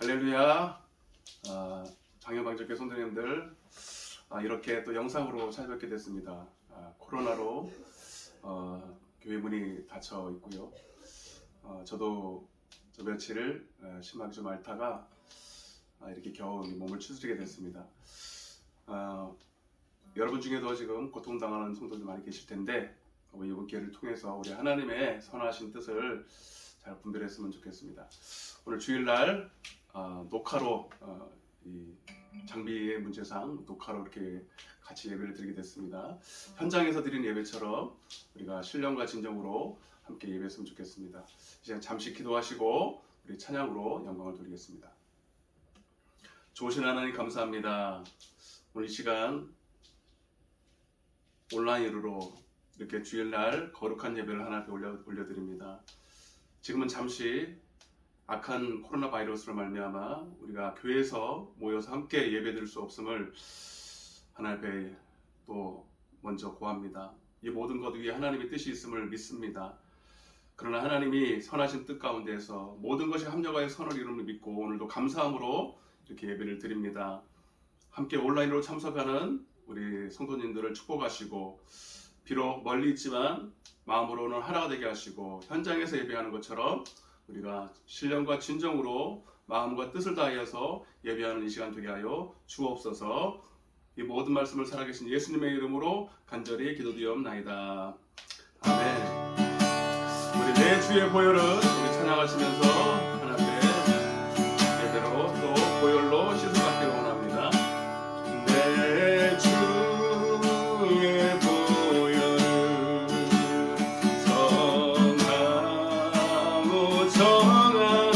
할렐루야. 장영방적교 성도님들, 이렇게 또 영상으로 찾아뵙게 됐습니다. 코로나로 교회 문이 닫혀 있고요. 저도 저 며칠 심하게 좀 앓다가 이렇게 겨우 몸을 추스리게 됐습니다. 여러분 중에도 지금 고통당하는 성도들 많이 계실 텐데, 이번 기회를 통해서 우리 하나님의 선하신 뜻을 잘 분별했으면 좋겠습니다. 오늘 주일날 녹화로 이 장비의 문제상 녹화로 이렇게 같이 예배를 드리게 됐습니다. 현장에서 드린 예배처럼 우리가 신령과 진정으로 함께 예배했으면 좋겠습니다. 이제 잠시 기도하시고 우리 찬양으로 영광을 돌리겠습니다. 좋으신 하나님 감사합니다. 오늘 이 시간 온라인으로 이렇게 주일날 거룩한 예배를 하나 올려드립니다. 지금은 잠시 악한 코로나 바이러스로 말미암아 우리가 교회에서 모여서 함께 예배드릴 수 없음을 하나님 앞에 또 먼저 고합니다. 이 모든 것 위에 하나님의 뜻이 있음을 믿습니다. 그러나 하나님이 선하신 뜻 가운데에서 모든 것이 합력하여 선을 이루는 믿고 오늘도 감사함으로 이렇게 예배를 드립니다. 함께 온라인으로 참석하는 우리 성도님들을 축복하시고, 비록 멀리 있지만 마음으로는 하나가 되게 하시고, 현장에서 예배하는 것처럼 우리가 신령과 진정으로 마음과 뜻을 다하여서 예배하는 이 시간 되게 하여 주옵소서. 이 모든 말씀을 살아계신 예수님의 이름으로 간절히 기도드리옵나이다. 아멘. 우리 내 주의 보혈은 우리 찬양하시면서 하나님의 예배로 또 보혈로 씻음받기를 원합니다. 내 주의 보혈은 성하고 정하라.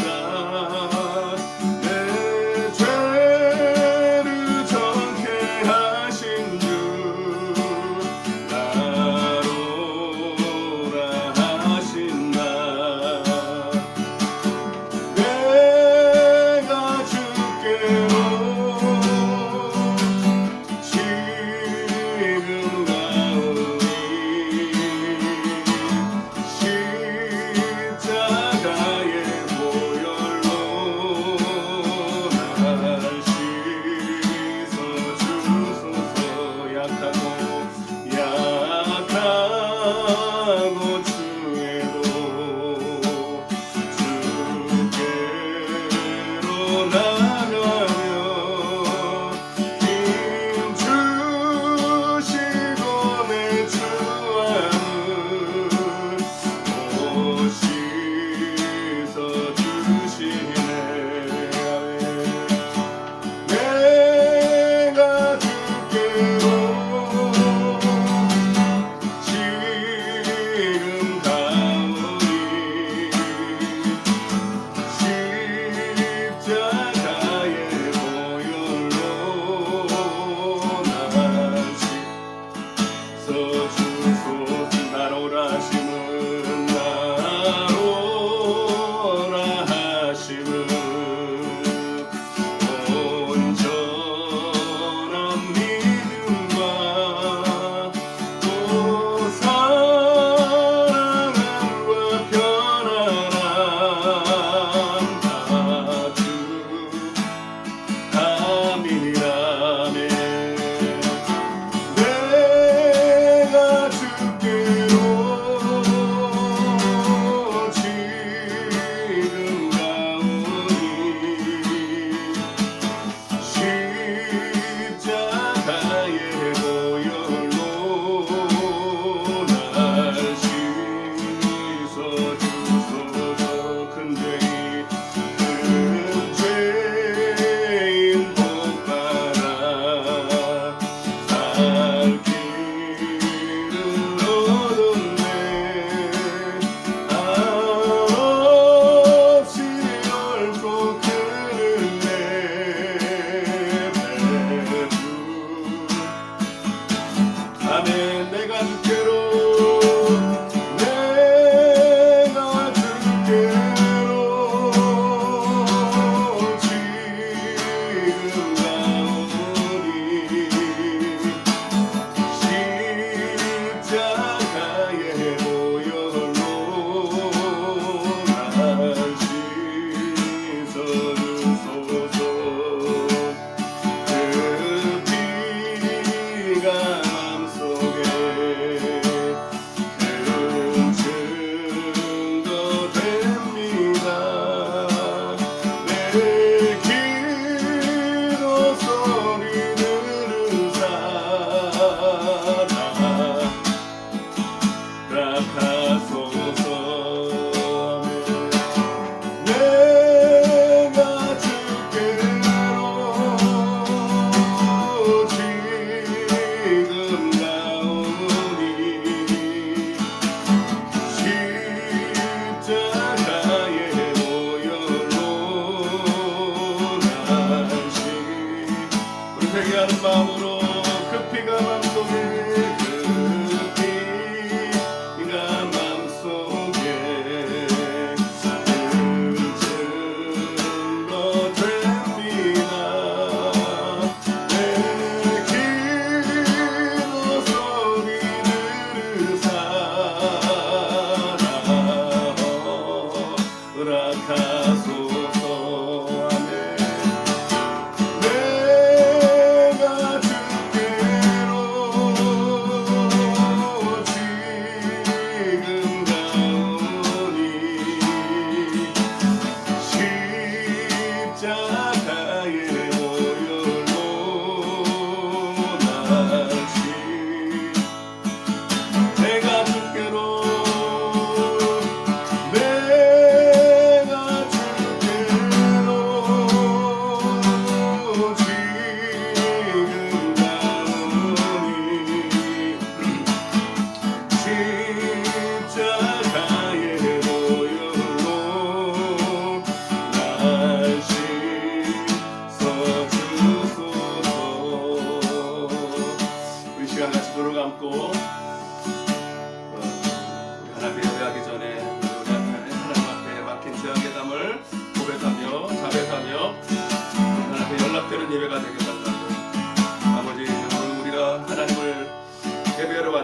내 죄를 정케 하신 주 나로라 하신다. 내가 주께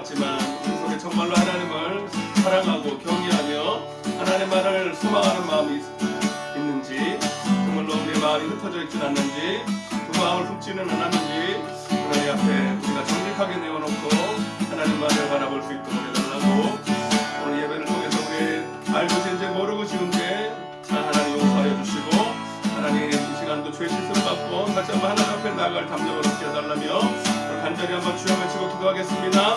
같지만 우리 속에 정말로 하나님을 사랑하고 경외하며 하나님의 말을 소망하는 마음이 있는지, 정말로 우리의 마음이 흩어져 있진 않는지, 그 마음을 품지는 않았는지 하나님 앞에 우리가 정직하게 내어놓고 하나님 말을 바라볼 수 있도록 해달라고, 오늘 예배를 통해서 우리 알고 지은지 모르고 지은지 하나님 용서하여 주시고, 하나님 이 시간도 죄 씻음 받고 다시 한번 하나님 앞에 나아갈 담력을 얻게 해달라며 간절히 한번 주여 외치고 기도하겠습니다.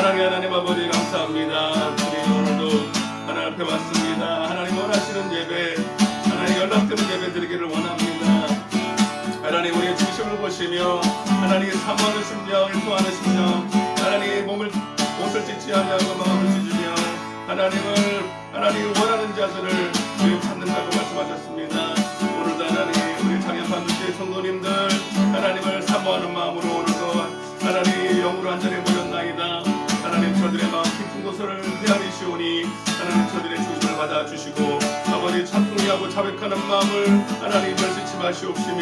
하나님 아버지 감사합니다. 우리 오늘도 하나님 앞에 왔습니다. 하나님 원하시는 예배, 하나님 연락되는 예배 드리기를 원합니다. 하나님 우리의 중심을 보시며 하나님의 사모하는 심령, 일통하는 심령, 하나님의 옷을 찢지 아니하고 마음을 찢으며 하나님이 원하는 자들을 찾는다고 말씀하셨습니다. 오늘도 하나님 우리 장애 반드시 성도님들 하나님을 사모하는 마음으로 오늘도 하나님 영으로 한자리에 모였나이다. 하나님 저들의 마음 깊은 곳을 헤아리시오니 하나님 저들의 중심을 받아주시고 아버지 찬송하고 자백하는 마음을 하나님 멸시치 마시옵시며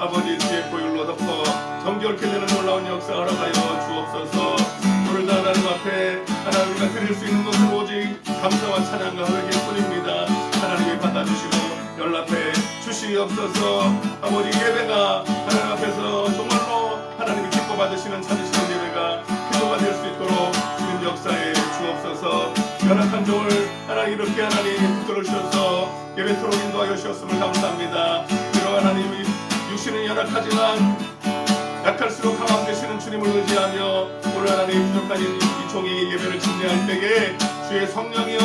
아버지 주의 보혈로 덮어 정결케 되는 놀라운 역사 허락하여 주옵소서. 오늘도 하나님 앞에 하나님 우리가 드릴 수 있는 것은 오직 감사와 찬양과 회개뿐입니다. 하나님이 받아주시고 연락해 주시옵소서. 아버지 예배가 하나님 앞에서 정말로 하나님이 기뻐 받으시는 찾으시는 예배가 기도가 될 수 있도록 주님 역사에 주옵소서. 연약한 종을 하나님 이렇게 하나님 붙들어 주셔서 예배토록 인도하여 주셨음을 감사합니다. 그리고 하나님이 육신은 연약하지만 약할수록 강함 되시는 주님을 의지하며 오늘 하나님 부족한 이 종이 예배를 진행할 때에 주의 성령이여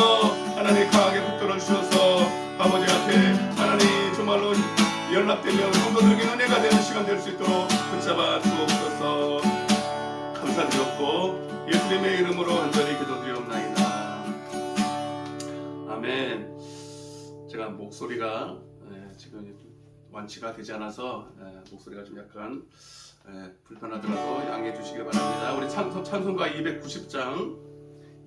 하나님 강하게 붙들어 주셔서 아버지 앞에 하나님 정말로 연락되며 성도들에게 은혜가 되는 시간 될 수 있도록 붙잡아 주옵소서. 감사드렸고 예수님의 이름으로 간절히 기도드리옵나이다. 아멘. 제가 목소리가 지금 완치가 되지 않아서 목소리가 좀 약간 불편하더라도 양해해 주시기 바랍니다. 우리 찬송가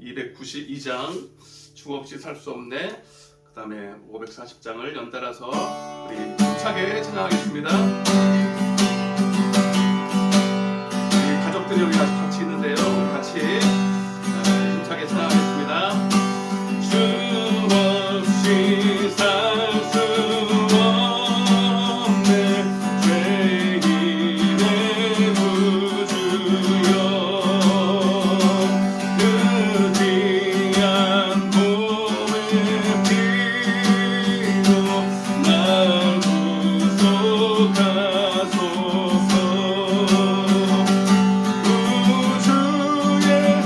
292장 주 없이 살 수 없네, 그 다음에 540장을 연달아서 우리 힘차게 찬양하겠습니다. 우리 가족들이 여기 같이 있는데요, 우리 같이 힘차게 찬양하겠습니다. 주 없이 살 수 우주의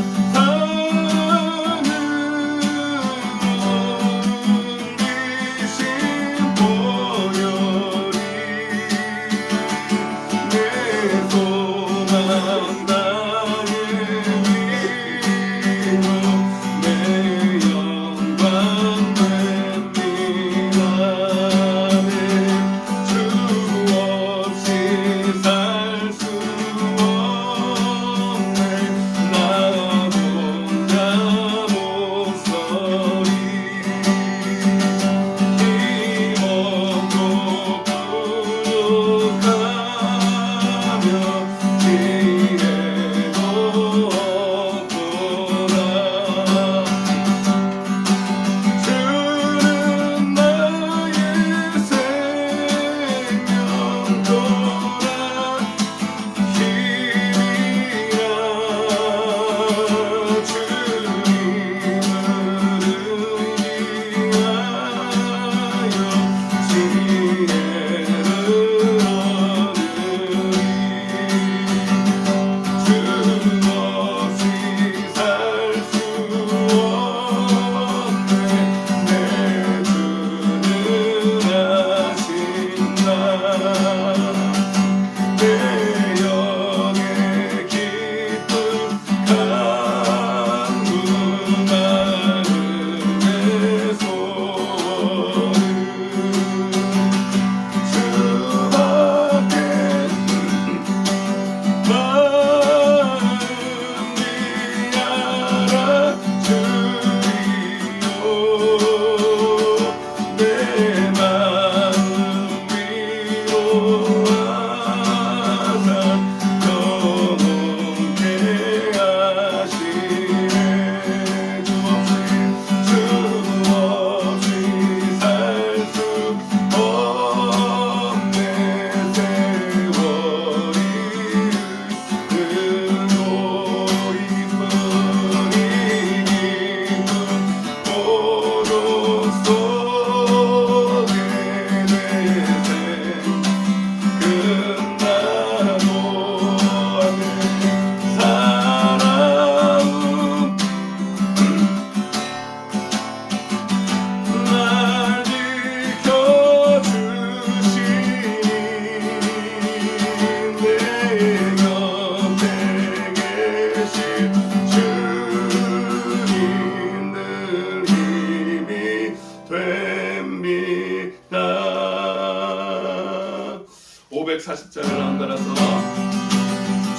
340장을 나눠서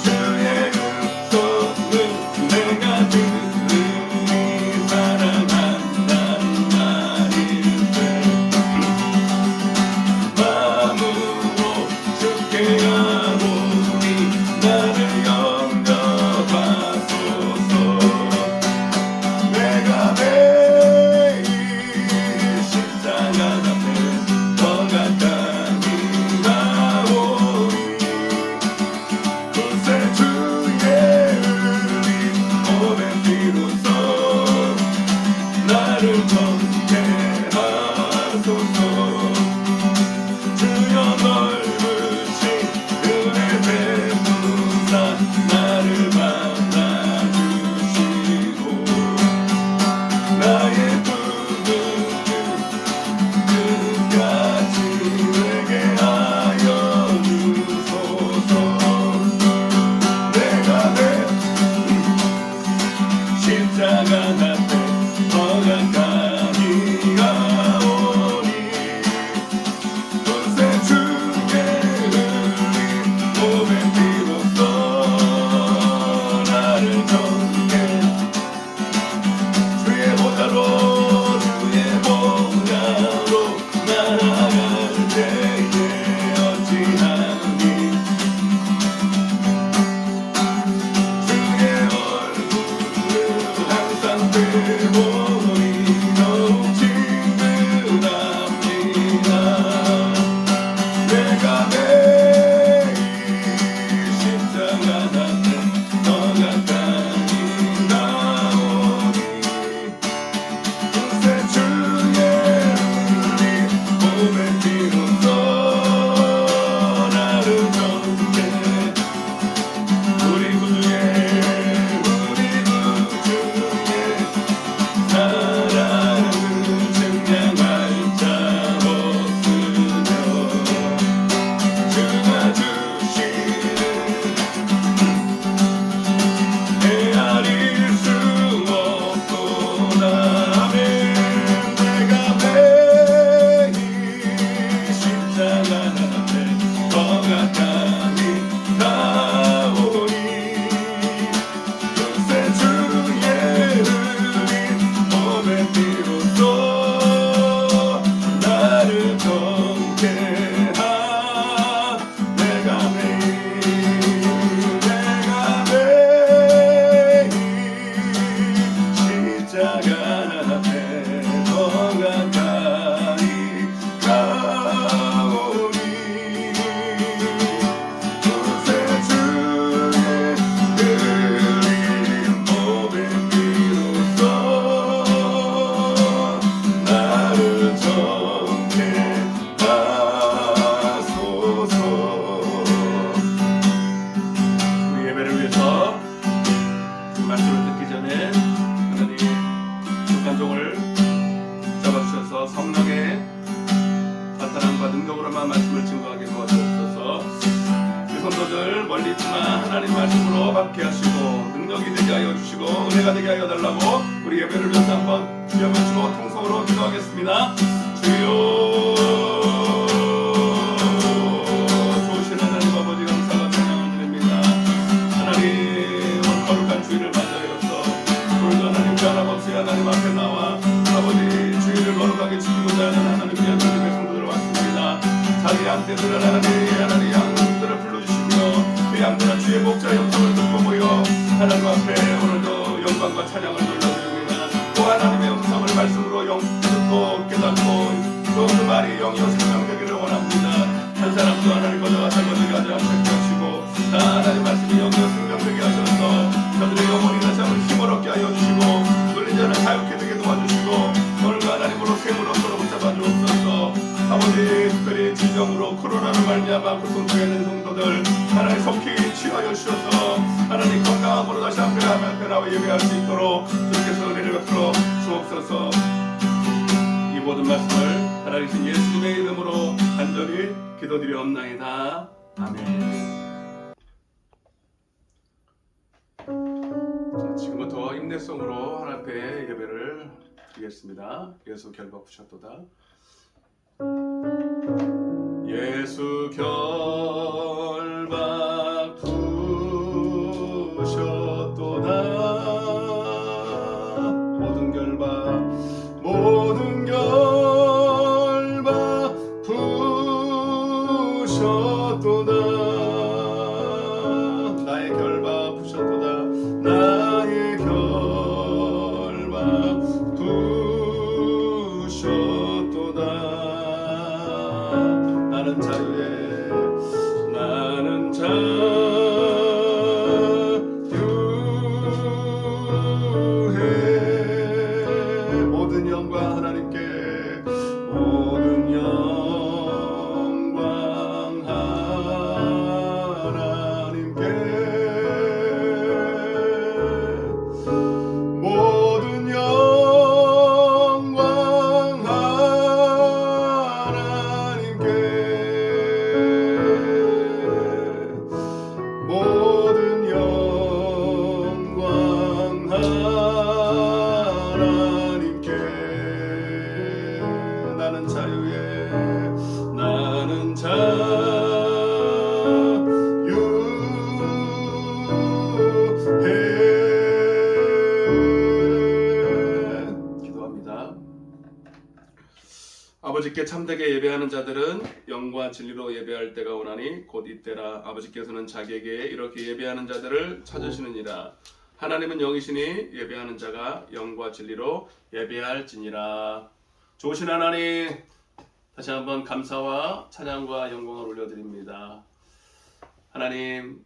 주의 음성을 내가 들으니 사랑한다는 말일세 마음으로 죽게 하오니 나를 영접하소서 내가 매일 십자가 앞에 더 가까이 나오니 그새 주의 흘린 몸의 피로써 나를 정케 하소서 주여 넓으신 은혜 베푸사 나를 만나주시고 나의 부르는 끝까지 되게 하여 주소서 내가 내 십자가 앞에 더 가까이 가오니 그새 주의 흘린 몸의 피로써 나를 정케 주의 보좌로 나아갈 때에 어찌하니 주의 얼굴을 항상 빼보니 더욱 친근합니다 내가 매일 십자가 앞에 더 가까이 나오니 그새 주의 흘린 몸의 피로써 나를 정케 우리 구주의 사랑을 증명할 자 없으며 주가 주시는 헤아릴 수 없도다 아멘 내가 매일 십자가 앞에 더 가까이 가오니 그새 주의 흘린 몸의 피로써 나를 정케 하 내가 매일 십자가 앞에 더 가까이 가오니 그새 주의 흘린 몸의 피로써 나를 정케 하소서 우리 예배를 위해서 말씀을 듣기 전에 하나님 북한종을 잡아주셔서 성령의 나타남과 능력으로만 말씀을 증거하게 도와주옵소서 그 성도들 멀리 있지만 하나님 말씀으로 받게 하시고 능력이 되게 하여 주시고 은혜가 되게 하여 달라고 우리 예배를 위해서 한번 주여 외치고 통성으로 기도하겠습니다 주여 좋으신 하나님 아버지 감사와 찬양을 드립니다 하나님 거룩한 주일을 맞이하여서 오늘도 하나님 변함없이 하나님 앞에 나와 아버지 주일을 거룩하게 지키고자 하는 하나님 귀한 주님의 성도들 왔습니다 자기 양떼들을 하나님 양들을 불러주시며 그 양들은 주의 목자 영성을 듣고 모여 하나님 앞에 오늘도 영광과 찬양을 돌려드립니다 또 하나님의 음성을 말씀으로 듣고 깨닫고 또 그 말이 영이요 생명되기를 원합니다 한 사람도 하나님 거저와 잘못되게 하지 않게 하시고 다 하나님 말씀이 영이요 생명되게 하셔서 저들의 영혼이 다시 한번 힘을 얻게 하여 주시고 눌린 자는 자유케 되게 도와주시고 오늘도 하나님으로 샘을 얻도록 붙잡아 주옵소서 아버지 특별히 질병으로 코로나로 말미암아 고통중에 있는 성도들 하나님 속히 치유하여 주셔서 하나님 건강함으로 다시 앞에 나와 예배할 수 있도록 주께서 은혜를 베풀어 주옵소서 이 모든 말씀을 하나님 예수님의 이름으로 간절히 기도드리옵나이다 아멘. 자, 지금부터 인내성으로 하나님 앞에 예배를 드리겠습니다. 예수 결박하셨도다. 예수 결 나는 자유해 나는 자유해. 기도합니다. 아버지께 참되게 예배하는 자들은 영과 진리로 예배할 때가 오나니 곧 이때라. 아버지께서는 자기에게 이렇게 예배하는 자들을 찾으시느니라. 하나님은 영이시니 예배하는 자가 영과 진리로 예배할지니라. 좋으신 하나님, 다시 한번 감사와 찬양과 영광을 올려드립니다. 하나님,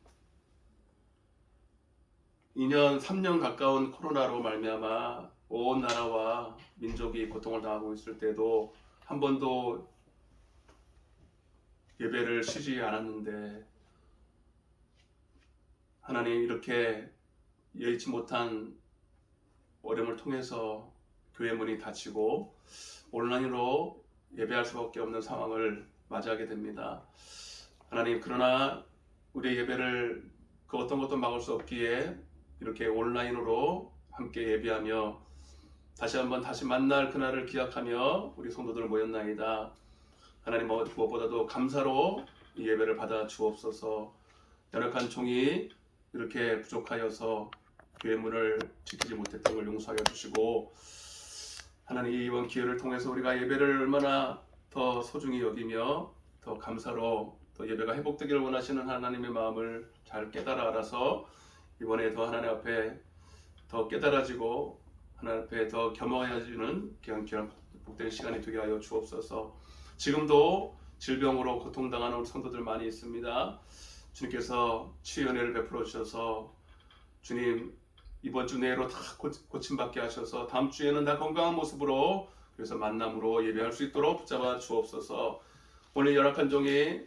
2년, 3년 가까운 코로나로 말미암아 온 나라와 민족이 고통을 당하고 있을 때도 한 번도 예배를 쉬지 않았는데 하나님, 이렇게 예의치 못한 어려움을 통해서 교회 문이 닫히고 온라인으로 예배할 수밖에 없는 상황을 맞이하게 됩니다. 하나님, 그러나 우리의 예배를 그 어떤 것도 막을 수 없기에 이렇게 온라인으로 함께 예배하며 다시 만날 그날을 기약하며 우리 성도들 모였나이다. 하나님, 무엇보다도 감사로 이 예배를 받아 주옵소서. 연약한 종이 이렇게 부족하여서 교회 문을 지키지 못했던 걸 용서하여 주시고, 하나님, 이번 기회를 통해서 우리가 예배를 얼마나 더 소중히 여기며 더 감사로 더 예배가 회복되기를 원하시는 하나님의 마음을 잘 깨달아 알아서 이번에 더 하나님 앞에 더 깨달아지고 하나님 앞에 더 겸허해지는 귀한 복된 시간이 되게 하여 주옵소서. 지금도 질병으로 고통당하는 성도들 많이 있습니다. 주님께서 치유 은혜를 베풀어 주셔서 주님, 이번 주 내로 다 고침받게 하셔서 다음 주에는 다 건강한 모습으로 그래서 만남으로 예배할 수 있도록 붙잡아 주옵소서. 오늘 열악한 종이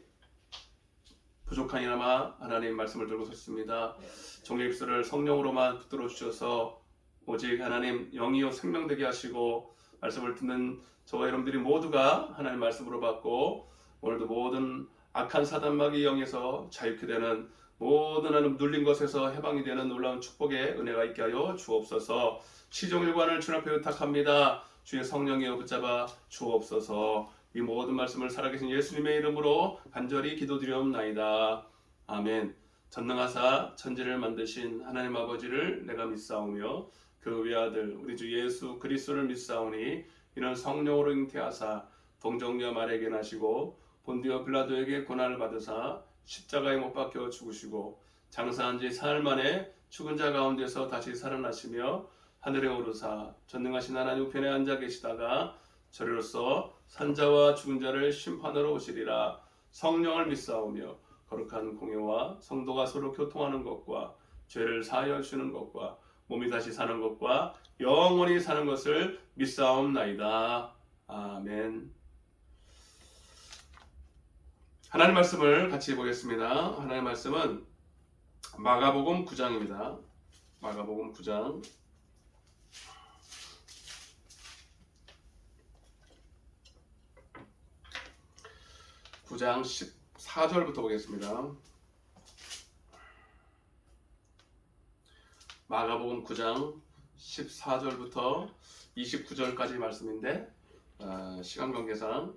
부족하니나마 하나님 말씀을 들고 섰습니다. 종의 입술을 성령으로만 붙들어 주셔서 오직 하나님 영이요 생명되게 하시고 말씀을 듣는 저와 여러분들이 모두가 하나님 말씀으로 받고 오늘도 모든 악한 사단마귀 영에서 자유케 되는 모든 하나님 눌린 것에서 해방이 되는 놀라운 축복의 은혜가 있게 하여 주옵소서. 시종일관을 주님 앞에 의탁합니다. 주의 성령이여 붙잡아 주옵소서. 이 모든 말씀을 살아계신 예수님의 이름으로 간절히 기도드리옵나이다. 아멘. 전능하사 천지를 만드신 하나님 아버지를 내가 믿사오며 그 외아들 우리 주 예수 그리스도를 믿사오니 이는 성령으로 잉태하사 동정녀 마리아에게 나시고 본디오 빌라도에게 고난을 받으사 십자가에 못 박혀 죽으시고 장사한 지 사흘 만에 죽은 자 가운데서 다시 살아나시며 하늘에 오르사 전능하신 하나님 우편에 앉아 계시다가 저리로서 산자와 죽은 자를 심판하러 오시리라. 성령을 믿사오며 거룩한 공예와 성도가 서로 교통하는 것과 죄를 사하여 주는 것과 몸이 다시 사는 것과 영원히 사는 것을 믿사옵나이다. 아멘. 하나님 말씀을 같이 보겠습니다. 하나님 말씀은 마가복음 9장입니다. 마가복음 9장 9장 14절부터 보겠습니다. 마가복음 9장 14절부터 29절까지 말씀인데 시간 관계상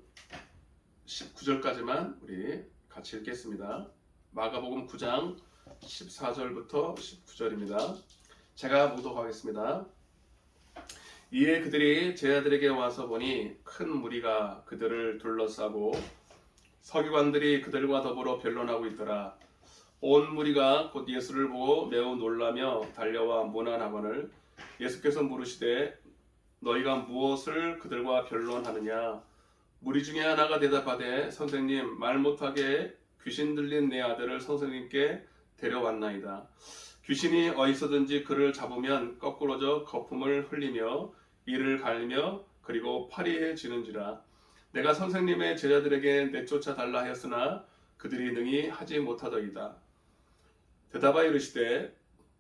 19절까지만 우리 같이 읽겠습니다. 마가복음 9장 14절부터 19절입니다. 제가 묵독하겠습니다. 이에 그들이 제자들에게 와서 보니 큰 무리가 그들을 둘러싸고 서기관들이 그들과 더불어 변론하고 있더라. 온 무리가 곧 예수를 보고 매우 놀라며 달려와 문안하거늘 예수께서 물으시되 너희가 무엇을 그들과 변론하느냐. 무리 중에 하나가 대답하되 선생님, 말 못하게 귀신 들린 내 아들을 선생님께 데려왔나이다. 귀신이 어디서든지 그를 잡으면 거꾸러져 거품을 흘리며 이를 갈리며 그리고 파리해지는지라. 내가 선생님의 제자들에게 내쫓아 달라 하였으나 그들이 능히 하지 못하더이다. 대답하여 이르시되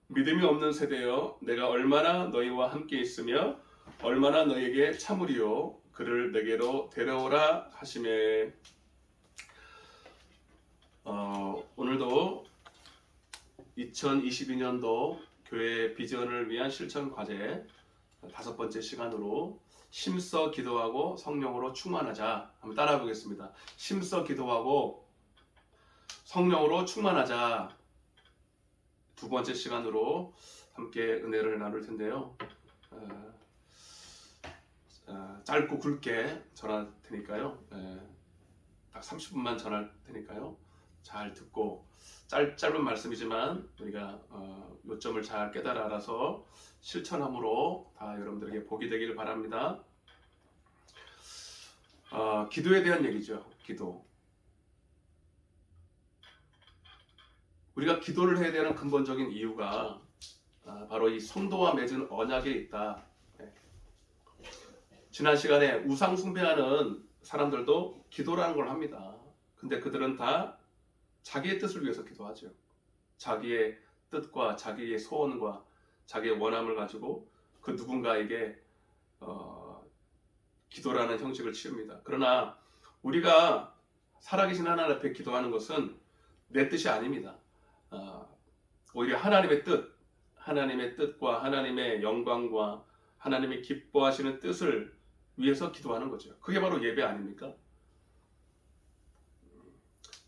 믿음이 없는 세대여, 내가 얼마나 너희와 함께 있으며 얼마나 너희에게 참으리요. 그를 내게로 데려오라 하시매. 오늘도 2022년도 교회 비전을 위한 실천 과제 5번째 시간으로 힘써 기도하고 성령으로 충만하자. 한번 따라해 보겠습니다. 힘써 기도하고 성령으로 충만하자. 두 번째 시간으로 함께 은혜를 나눌 텐데요. 짧고 굵게 전할 테니까요. 딱 30분만 전할 테니까요. 잘 듣고 짧은 말씀이지만 우리가 요점을 잘 깨달아 알아서 실천함으로 다 여러분들에게 복이 되기를 바랍니다. 기도에 대한 얘기죠. 기도. 우리가 기도를 해야 되는 근본적인 이유가 바로 이 성도와 맺은 언약에 있다. 지난 시간에 우상 숭배하는 사람들도 기도라는 걸 합니다. 근데 그들은 다 자기의 뜻을 위해서 기도하죠. 자기의 뜻과 자기의 소원과 자기의 원함을 가지고 그 누군가에게 기도라는 형식을 취합니다. 그러나 우리가 살아계신 하나님 앞에 기도하는 것은 내 뜻이 아닙니다. 오히려 하나님의 뜻과 하나님의 영광과 하나님이 기뻐하시는 뜻을 위해서 기도하는 거죠. 그게 바로 예배 아닙니까?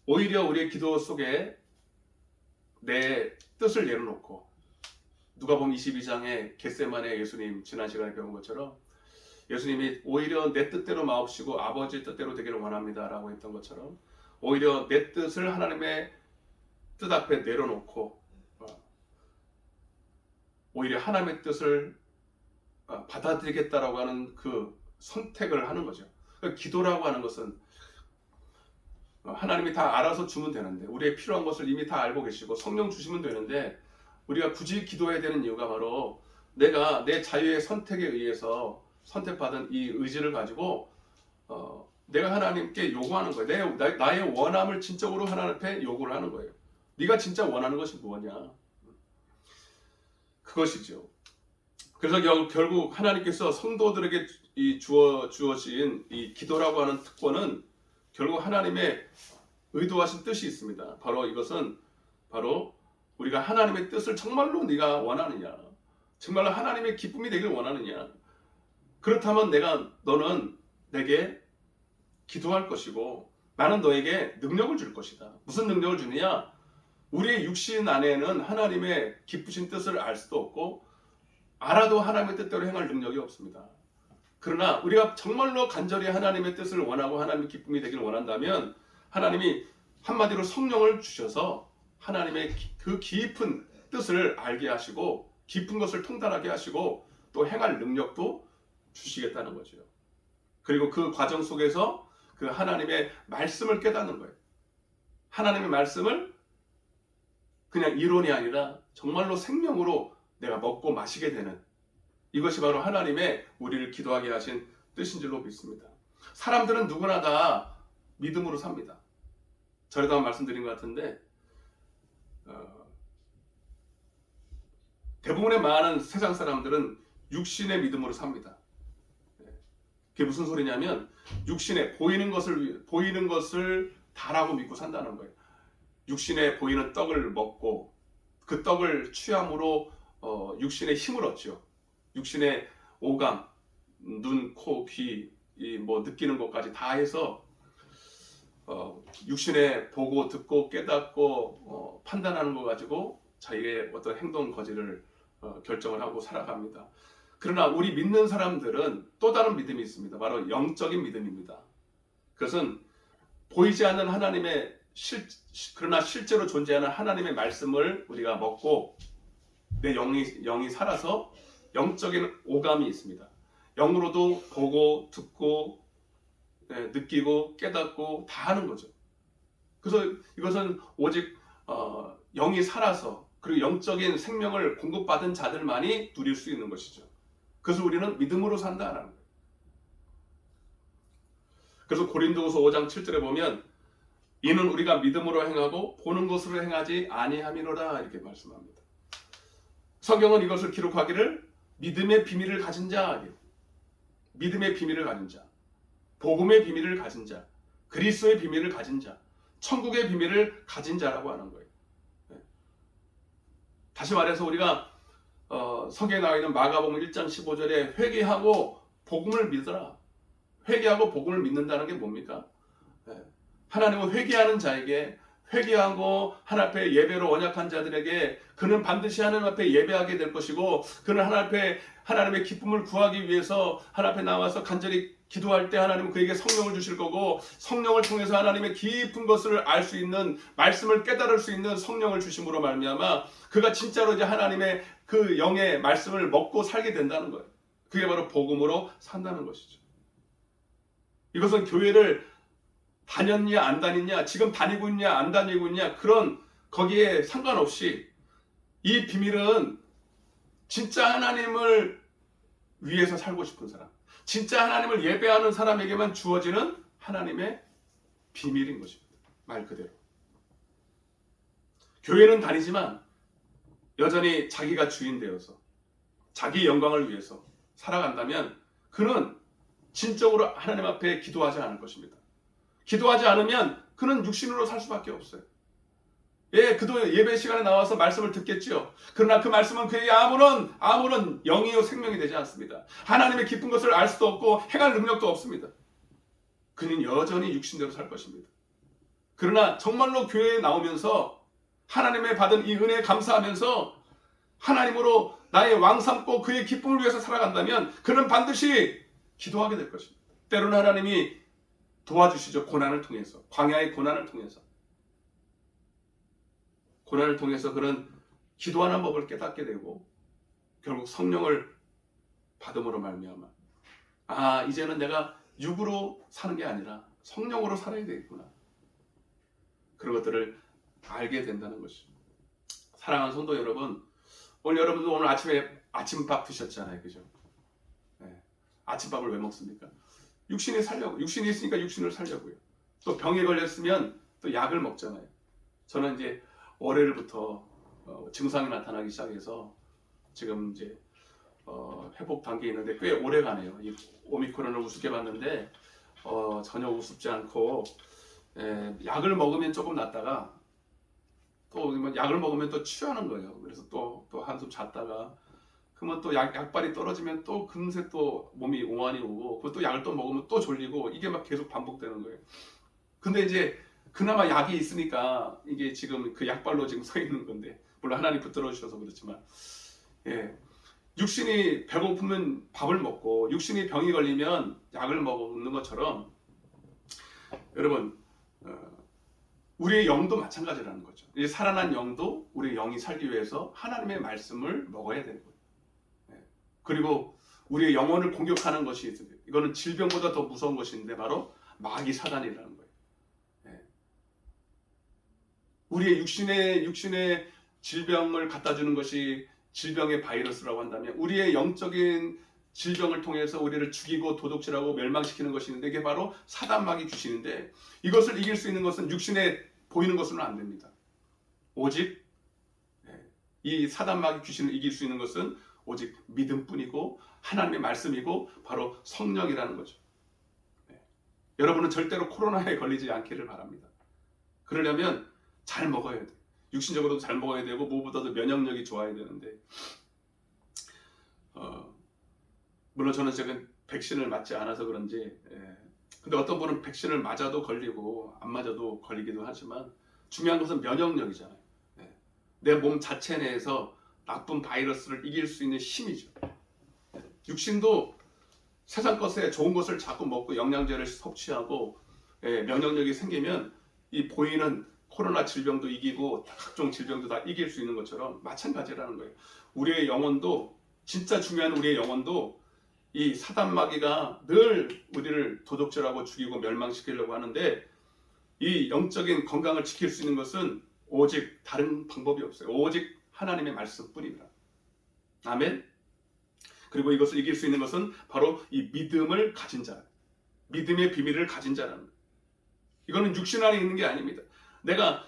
오히려 우리의 기도 속에 내 뜻을 내려놓고 누가복음 22장에 겟세마네 예수님 지난 시간에 배운 것처럼 예수님이 오히려 내 뜻대로 마옵시고 아버지의 뜻대로 되기를 원합니다 라고 했던 것처럼 오히려 내 뜻을 하나님의 뜻 앞에 내려놓고 오히려 하나님의 뜻을 받아들이겠다라고 하는 그 선택을 하는 거죠. 기도라고 하는 것은 하나님이 다 알아서 주면 되는데 우리의 필요한 것을 이미 다 알고 계시고 성령 주시면 되는데 우리가 굳이 기도해야 되는 이유가 바로 내가 내 자유의 선택에 의해서 선택받은 이 의지를 가지고 내가 하나님께 요구하는 거예요. 나의 원함을 진적으로 하나님 앞에 요구를 하는 거예요. 네가 진짜 원하는 것이 무엇이냐? 그것이죠. 그래서 결국 하나님께서 성도들에게 주어진 이 기도라고 하는 특권은 결국 하나님의 의도하신 뜻이 있습니다. 바로 이것은 바로 우리가 하나님의 뜻을 정말로 네가 원하느냐, 정말로 하나님의 기쁨이 되길 원하느냐. 그렇다면 너는 내게 기도할 것이고 나는 너에게 능력을 줄 것이다. 무슨 능력을 주느냐? 우리의 육신 안에는 하나님의 기쁘신 뜻을 알 수도 없고 알아도 하나님의 뜻대로 행할 능력이 없습니다. 그러나 우리가 정말로 간절히 하나님의 뜻을 원하고 하나님의 기쁨이 되기를 원한다면 하나님이 한마디로 성령을 주셔서 하나님의 그 깊은 뜻을 알게 하시고 깊은 것을 통달하게 하시고 또 행할 능력도 주시겠다는 거죠. 그리고 그 과정 속에서 그 하나님의 말씀을 깨닫는 거예요. 하나님의 말씀을 그냥 이론이 아니라 정말로 생명으로 내가 먹고 마시게 되는 이것이 바로 하나님의 우리를 기도하게 하신 뜻인 줄로 믿습니다. 사람들은 누구나 다 믿음으로 삽니다. 전에도 한번 말씀드린 것 같은데 대부분의 많은 세상 사람들은 육신의 믿음으로 삽니다. 그게 무슨 소리냐면 육신에 보이는 것을 다라고 믿고 산다는 거예요. 육신에 보이는 떡을 먹고 그 떡을 취함으로 육신의 힘을 얻죠. 육신의 오감, 눈, 코, 귀, 느끼는 것까지 다 해서 육신에 보고 듣고 깨닫고 판단하는 거 가지고 자기의 어떤 행동 거지를 결정을 하고 살아갑니다. 그러나 우리 믿는 사람들은 또 다른 믿음이 있습니다. 바로 영적인 믿음입니다. 그것은 보이지 않는 하나님의 그러나 실제로 존재하는 하나님의 말씀을 우리가 먹고 내 영이 살아서 영적인 오감이 있습니다. 영으로도 보고 듣고 느끼고 깨닫고 다 하는 거죠. 그래서 이것은 오직 영이 살아서 그리고 영적인 생명을 공급받은 자들만이 누릴 수 있는 것이죠. 그래서 우리는 믿음으로 산다라는 거예요. 그래서 고린도후서 5장 7절에 보면 이는 우리가 믿음으로 행하고 보는 것으로 행하지 아니함이로라 이렇게 말씀합니다. 성경은 이것을 기록하기를 믿음의 비밀을 가진 자, 믿음의 비밀을 가진 자, 복음의 비밀을 가진 자, 그리스도의 비밀을 가진 자, 천국의 비밀을 가진 자라고 하는 거예요. 다시 말해서 우리가 성경에 나와 있는 마가복음 1장 15절에 회개하고 복음을 믿어라. 회개하고 복음을 믿는다는 게 뭡니까? 하나님은 회개하는 자에게, 회개하고 하나님 앞에 예배로 언약한 자들에게 그는 반드시 하나님 앞에 예배하게 될 것이고, 그는 하나님 앞에 하나님의 기쁨을 구하기 위해서 하나님 앞에 나와서 간절히 기도할 때 하나님은 그에게 성령을 주실 거고, 성령을 통해서 하나님의 깊은 것을 알 수 있는, 말씀을 깨달을 수 있는 성령을 주심으로 말미암아 그가 진짜로 이제 하나님의 그 영의 말씀을 먹고 살게 된다는 거예요. 그게 바로 복음으로 산다는 것이죠. 이것은 교회를 다녔냐 안 다녔냐, 지금 다니고 있냐 안 다니고 있냐, 그런 거기에 상관없이 이 비밀은 진짜 하나님을 위해서 살고 싶은 사람, 진짜 하나님을 예배하는 사람에게만 주어지는 하나님의 비밀인 것입니다. 말 그대로. 교회는 다니지만 여전히 자기가 주인 되어서 자기 영광을 위해서 살아간다면 그는 진정으로 하나님 앞에 기도하지 않을 것입니다. 기도하지 않으면 그는 육신으로 살 수밖에 없어요. 예, 그도 예배 시간에 나와서 말씀을 듣겠지요. 그러나 그 말씀은 그에게 아무런 영이요 생명이 되지 않습니다. 하나님의 깊은 것을 알 수도 없고 행할 능력도 없습니다. 그는 여전히 육신대로 살 것입니다. 그러나 정말로 교회에 나오면서 하나님의 받은 이 은혜에 감사하면서 하나님으로 나의 왕 삼고 그의 기쁨을 위해서 살아간다면 그는 반드시 기도하게 될 것입니다. 때로는 하나님이 도와주시죠. 고난을 통해서, 광야의 고난을 통해서. 고난을 통해서 그는 기도하는 법을 깨닫게 되고 결국 성령을 받음으로 말미암아 이제는 내가 육으로 사는 게 아니라 성령으로 살아야 되겠구나, 그런 것들을 알게 된다는 것이죠. 사랑하는 성도 여러분, 여러분도 오늘 아침에 아침밥 드셨잖아요, 그죠? 네. 아침밥을 왜 먹습니까? 육신이 살려고, 육신이 있으니까 육신을 살려고요. 또 병에 걸렸으면 또 약을 먹잖아요. 저는 이제 월요일부터 증상이 나타나기 시작해서 지금 이제 회복 단계에 있는데 꽤 오래 가네요. 이 오미크론을 우습게 봤는데 전혀 우습지 않고, 약을 먹으면 조금 낫다가 또 약을 먹으면 또 취하는 거예요. 그래서 또 한숨 잤다가 그러면 또 약발이 떨어지면 또 금세 또 몸이 오한이 오고, 또 약을 또 먹으면 또 졸리고, 이게 막 계속 반복되는 거예요. 근데 이제 그나마 약이 있으니까 이게 지금 그 약발로 지금 서 있는 건데, 물론 하나님 붙들어 주셔서 그렇지만, 육신이 배고프면 밥을 먹고 육신이 병이 걸리면 약을 먹는 것처럼 여러분, 우리의 영도 마찬가지라는 거죠. 이 살아난 영도 우리의 영이 살기 위해서 하나님의 말씀을 먹어야 되는 거예요. 그리고 우리의 영혼을 공격하는 것이 있어요. 이거는 질병보다 더 무서운 것인데 바로 마귀 사단이라는 거예요. 우리의 육신의 질병을 갖다 주는 것이 질병의 바이러스라고 한다면, 우리의 영적인 질병을 통해서 우리를 죽이고 도둑질하고 멸망시키는 것이 있는데 이게 바로 사단마귀 귀신인데, 이것을 이길 수 있는 것은 육신에 보이는 것으로는 안 됩니다. 오직 이 사단마귀 귀신을 이길 수 있는 것은 오직 믿음뿐이고 하나님의 말씀이고 바로 성령이라는 거죠. 여러분은 절대로 코로나에 걸리지 않기를 바랍니다. 그러려면 잘 먹어야 돼요. 육신적으로도 잘 먹어야 되고 무엇보다도 면역력이 좋아야 되는데, 물론 저는 지금 백신을 맞지 않아서 그런지, 근데 어떤 분은 백신을 맞아도 걸리고 안 맞아도 걸리기도 하지만 중요한 것은 면역력이잖아요. 내 몸 자체 내에서 나쁜 바이러스를 이길 수 있는 힘이죠. 육신도 세상 것에 좋은 것을 자꾸 먹고 영양제를 섭취하고 면역력이 생기면 이 보이는 코로나 질병도 이기고 각종 질병도 다 이길 수 있는 것처럼 마찬가지라는 거예요. 우리의 영혼도, 진짜 중요한 우리의 영혼도 이 사단마귀가 늘 우리를 도둑질하고 죽이고 멸망시키려고 하는데, 이 영적인 건강을 지킬 수 있는 것은 오직 다른 방법이 없어요. 오직 하나님의 말씀뿐입니다. 아멘. 그리고 이것을 이길 수 있는 것은 바로 이 믿음을 가진 자, 믿음의 비밀을 가진 자라는 거예요. 이거는 육신 안에 있는 게 아닙니다. 내가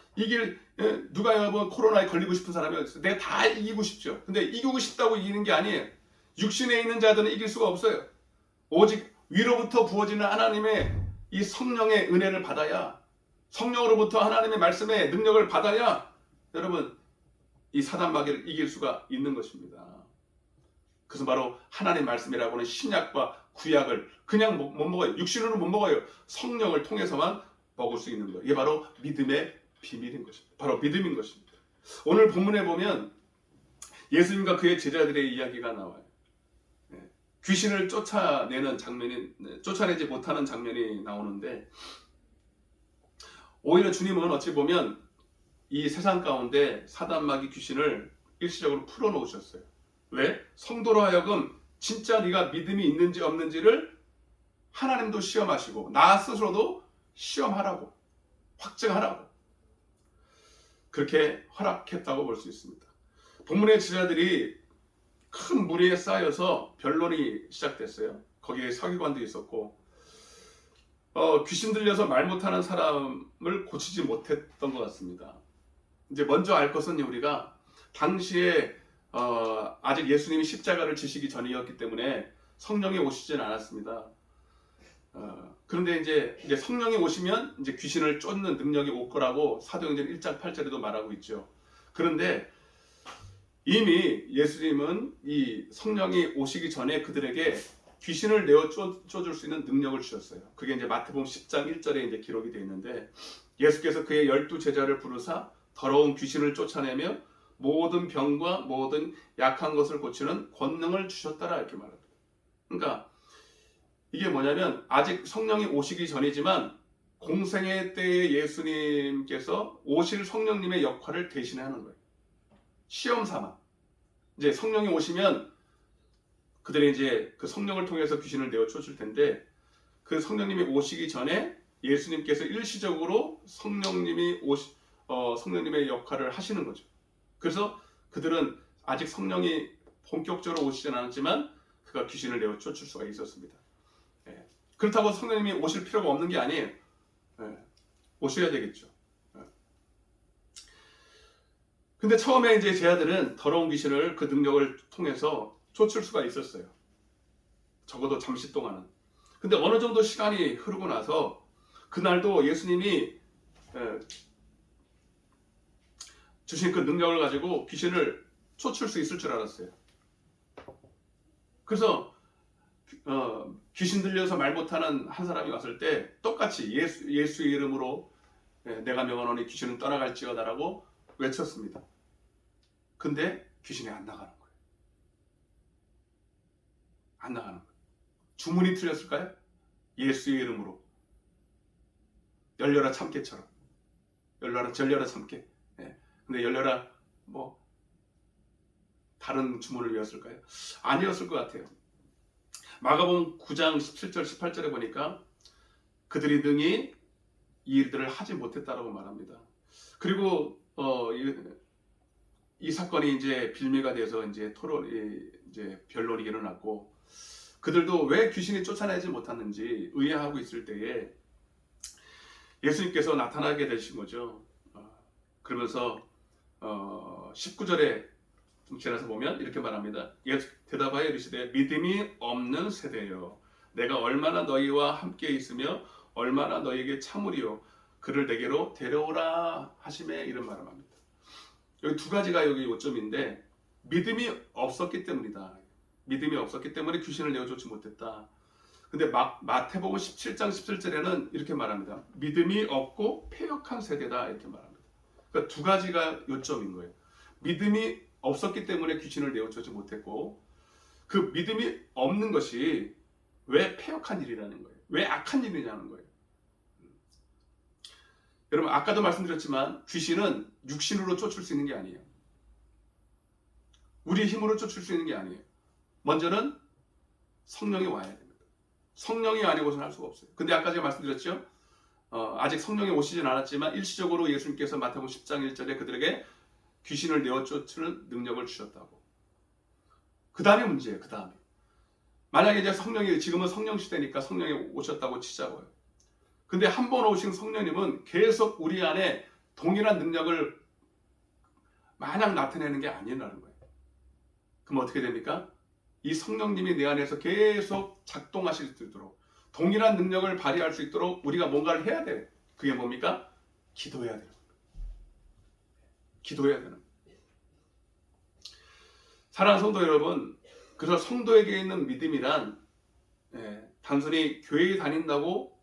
누가 여러분 코로나에 걸리고 싶은 사람이 어디 있어요? 내가 다 이기고 싶죠. 근데 이기고 싶다고 이기는 게 아니에요. 육신에 있는 자들은 이길 수가 없어요. 오직 위로부터 부어지는 하나님의 이 성령의 은혜를 받아야, 성령으로부터 하나님의 말씀의 능력을 받아야 여러분 이 사단마귀를 이길 수가 있는 것입니다. 그래서 바로 하나님의 말씀이라고 하는 신약과 구약을 그냥 못 먹어요. 육신으로 못 먹어요. 성령을 통해서만 먹을 수 있는 거예요. 이게 바로 믿음의 비밀인 것입니다. 바로 믿음인 것입니다. 오늘 본문에 보면 예수님과 그의 제자들의 이야기가 나와요. 귀신을 쫓아내지 못하는 장면이 나오는데, 오히려 주님은 어찌 보면 이 세상 가운데 사단마귀 귀신을 일시적으로 풀어놓으셨어요. 왜? 성도로 하여금 진짜 네가 믿음이 있는지 없는지를 하나님도 시험하시고 나 스스로도 시험하라고, 확증하라고 그렇게 허락했다고 볼 수 있습니다. 본문의 제자들이 큰 무리에 쌓여서 변론이 시작됐어요. 거기에 서기관도 있었고, 귀신 들려서 말 못하는 사람을 고치지 못했던 것 같습니다. 이제 먼저 알 것은 우리가 당시에 아직 예수님이 십자가를 지시기 전이었기 때문에 성령이 오시진 않았습니다. 그런데 이제 성령이 오시면 이제 귀신을 쫓는 능력이 올 거라고 사도행전 1장 8절에도 말하고 있죠. 그런데 이미 예수님은 이 성령이 오시기 전에 그들에게 귀신을 내어 쫓을 수 있는 능력을 주셨어요. 그게 이제 마태복음 10장 1절에 이제 기록이 되어 있는데, 예수께서 그의 12 제자를 부르사 더러운 귀신을 쫓아내며 모든 병과 모든 약한 것을 고치는 권능을 주셨다라 이렇게 말합니다. 그러니까 이게 뭐냐면 아직 성령이 오시기 전이지만 공생애 때에 예수님께서 오실 성령님의 역할을 대신하는 거예요. 시험 삼아. 이제 성령이 오시면 그들이 이제 그 성령을 통해서 귀신을 내어 쫓을 텐데, 그 성령님이 오시기 전에 예수님께서 일시적으로 성령님의 역할을 하시는 거죠. 그래서 그들은 아직 성령이 본격적으로 오시진 않았지만 그가 귀신을 내어 쫓을 수가 있었습니다. 그렇다고 성령님이 오실 필요가 없는 게 아니에요. 오셔야 되겠죠. 근데 처음에 이제 제자들은 더러운 귀신을 그 능력을 통해서 쫓을 수가 있었어요. 적어도 잠시 동안은. 근데 어느 정도 시간이 흐르고 나서 그날도 예수님이 주신 그 능력을 가지고 귀신을 쫓을 수 있을 줄 알았어요. 그래서 귀신 들려서 말 못하는 한 사람이 왔을 때 똑같이 예수의 이름으로 내가 명하노니 귀신은 떠나갈지어다라고 외쳤습니다. 근데 귀신이 안 나가는 거예요. 안 나가는 거예요. 주문이 틀렸을까요? 예수의 이름으로. 열려라 참깨처럼. 열려라 참깨. 근데 열려라 다른 주문을 외웠을까요? 아니었을 것 같아요. 마가복음 9장 17절 18절에 보니까 그들이 능히 이 일들을 하지 못했다라고 말합니다. 그리고 이 사건이 이제 빌미가 돼서 이제 변론이 일어났고, 그들도 왜 귀신이 쫓아내지 못했는지 의아하고 있을 때에 예수님께서 나타나게 되신 거죠. 그러면서 19절에 좀 지나서 보면 이렇게 말합니다. 예수 대답하여 이르시되 믿음이 없는 세대여, 내가 얼마나 너희와 함께 있으며 얼마나 너희에게 참으리요, 그를 내게로 데려오라 하시매, 이런 말을 합니다. 여기 두 가지가 여기 요점인데, 믿음이 없었기 때문이다. 믿음이 없었기 때문에 귀신을 내어쫓지 못했다. 근데 마태복음 17장 17절에는 이렇게 말합니다. 믿음이 없고 패역한 세대다 이렇게 말합니다. 그러니까 두 가지가 요점인 거예요. 믿음이 없었기 때문에 귀신을 내어쫓지 못했고, 그 믿음이 없는 것이 왜 패역한 일이라는 거예요. 왜 악한 일이냐는 거예요. 여러분, 아까도 말씀드렸지만 귀신은 육신으로 쫓을 수 있는 게 아니에요. 우리의 힘으로 쫓을 수 있는 게 아니에요. 먼저는 성령이 와야 됩니다. 성령이 아니고서는 할 수가 없어요. 근데 아까 제가 말씀드렸죠. 아직 성령이 오시진 않았지만 일시적으로 예수님께서 마태복음 10장 1절에 그들에게 귀신을 내어 쫓는 능력을 주셨다고. 그 다음에 문제예요. 그 다음에. 만약에 이제 지금은 성령 시대니까 성령이 오셨다고 치자고요. 근데 한 번 오신 성령님은 계속 우리 안에 동일한 능력을 마냥 나타내는 게 아니라는 거예요. 그럼 어떻게 됩니까? 이 성령님이 내 안에서 계속 작동하실 수 있도록, 동일한 능력을 발휘할 수 있도록 우리가 뭔가를 해야 돼요. 그게 뭡니까? 기도해야 돼요. 기도해야 되는 거예요. 사랑하는 성도 여러분, 그래서 성도에게 있는 믿음이란 단순히 교회에 다닌다고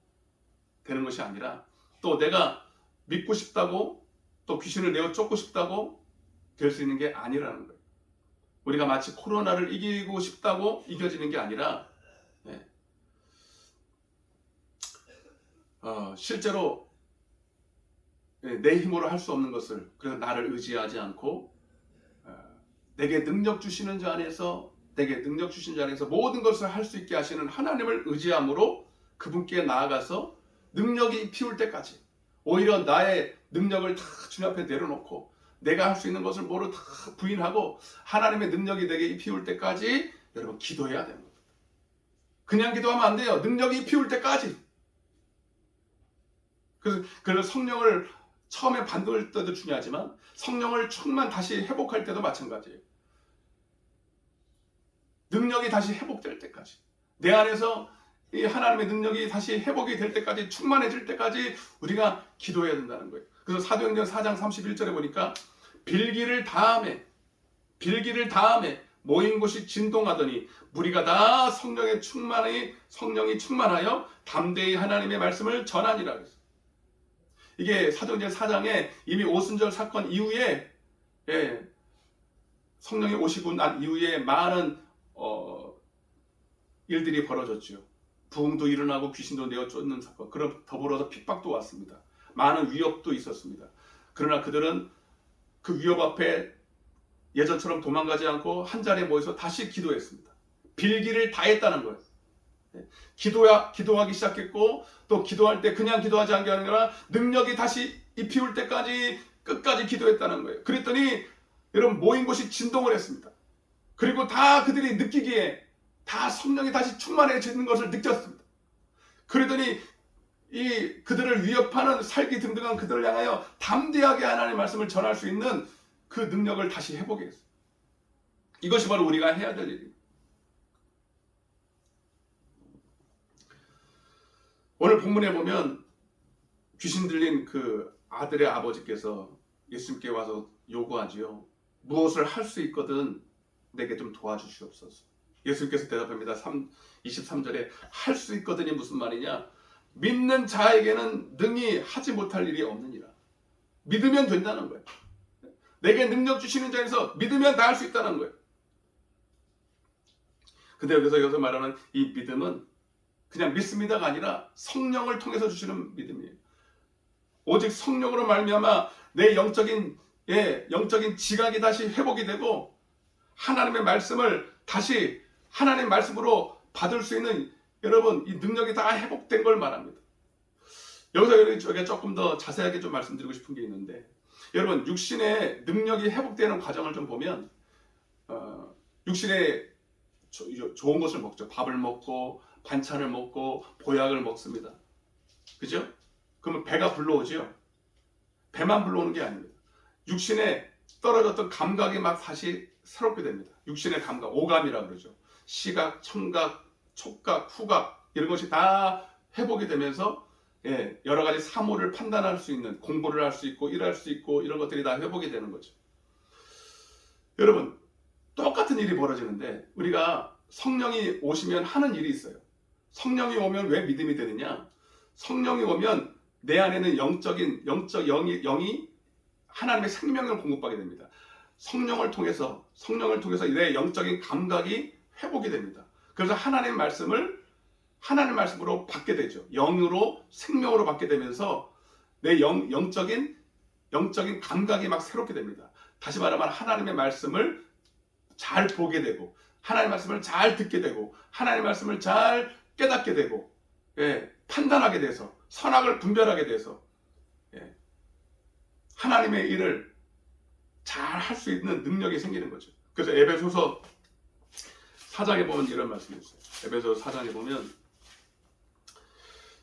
되는 것이 아니라 또 내가 믿고 싶다고 또 귀신을 내어 쫓고 싶다고 될 수 있는 게 아니라는 거예요. 우리가 마치 코로나를 이기고 싶다고 이겨지는 게 아니라 실제로 내 힘으로 할 수 없는 것을, 그래서 나를 의지하지 않고 내게 능력 주시는 자 안에서 모든 것을 할 수 있게 하시는 하나님을 의지함으로 그분께 나아가서 능력이 피울 때까지, 오히려 나의 능력을 다 주님 앞에 내려놓고 내가 할 수 있는 것을 모두 다 부인하고 하나님의 능력이 내게 피울 때까지 여러분 기도해야 됩니다. 그냥 기도하면 안 돼요. 능력이 피울 때까지. 그래서 성령을 처음에 받을 때도 중요하지만 성령을 다시 회복할 때도 마찬가지예요. 능력이 다시 회복될 때까지, 내 안에서 이 하나님의 능력이 다시 회복이 될 때까지, 충만해질 때까지 우리가 기도해야 된다는 거예요. 그래서 사도행전 4장 31절에 보니까 빌기를 다음에 모인 곳이 진동하더니 무리가 다 성령이 충만하여 담대히 하나님의 말씀을 전하니라 그랬어요. 이게 사도행전 4장에 이미 오순절 사건 이후에 성령이 오시고 난 이후에 많은 일들이 벌어졌죠. 부흥도 일어나고 귀신도 내어 쫓는 사건, 그럼 더불어서 핍박도 왔습니다. 많은 위협도 있었습니다. 그러나 그들은 그 위협 앞에 예전처럼 도망가지 않고 한자리에 모여서 다시 기도했습니다. 빌기를 다했다는 거예요. 기도하기 시작했고, 또 기도할 때 그냥 기도하지 않게 하는 게 아니라 능력이 다시 입히울 때까지 끝까지 기도했다는 거예요. 그랬더니 여러분 모인 곳이 진동을 했습니다. 그리고 다 그들이 느끼기에 다 성령이 다시 충만해지는 것을 느꼈습니다. 그러더니 그들을 위협하는 살기 등등한 그들을 향하여 담대하게 하나님의 말씀을 전할 수 있는 그 능력을 다시 회복해 했어요. 이것이 바로 우리가 해야 될 일입니다. 오늘 본문에 보면 귀신 들린 그 아들의 아버지께서 예수님께 와서 요구하지요. 무엇을 할 수 있거든 내게 좀 도와주시옵소서. 예수님께서 대답합니다. 23절에 할 수 있거든이 무슨 말이냐? 믿는 자에게는 능히 하지 못할 일이 없느니라. 믿으면 된다는 거예요. 내게 능력 주시는 자에서 믿으면 다 할 수 있다는 거예요. 근데 여기서 말하는 이 믿음은 그냥 믿습니다가 아니라 성령을 통해서 주시는 믿음이에요. 오직 성령으로 말미암아 내 영적인 지각이 다시 회복이 되고 하나님의 말씀을 다시 하나님의 말씀으로 받을 수 있는 여러분 이 능력이 다 회복된 걸 말합니다. 여기서 저희가 조금 더 자세하게 좀 말씀드리고 싶은 게 있는데, 여러분 육신의 능력이 회복되는 과정을 좀 보면 육신에 좋은 것을 먹죠. 밥을 먹고 반찬을 먹고 보약을 먹습니다. 그죠? 그러면 배가 불러오죠. 배만 불러오는 게 아닙니다. 육신에 떨어졌던 감각이 막 다시 새롭게 됩니다. 육신의 감각, 오감이라고 그러죠. 시각, 청각, 촉각, 후각 이런 것이 다 회복이 되면서 여러 가지 사물을 판단할 수 있는, 공부를 할 수 있고 일할 수 있고 이런 것들이 다 회복이 되는 거죠. 여러분 똑같은 일이 벌어지는데 우리가 성령이 오시면 하는 일이 있어요. 성령이 오면 왜 믿음이 되느냐? 성령이 오면 내 안에는 영적인 영이 하나님의 생명을 공급하게 됩니다. 성령을 통해서 내 영적인 감각이 회복이 됩니다. 그래서 하나님의 말씀으로 받게 되죠. 영으로 생명으로 받게 되면서 내 영적인 감각이 막 새롭게 됩니다. 다시 말하면 하나님의 말씀을 잘 보게 되고 하나님의 말씀을 잘 듣게 되고 하나님의 말씀을 잘 깨닫게 되고 판단하게 돼서 선악을 분별하게 돼서 하나님의 일을 잘 할 수 있는 능력이 생기는 거죠. 그래서 에베소서 4장에 보면 이런 말씀이 있어요. 에베소서 4장에 보면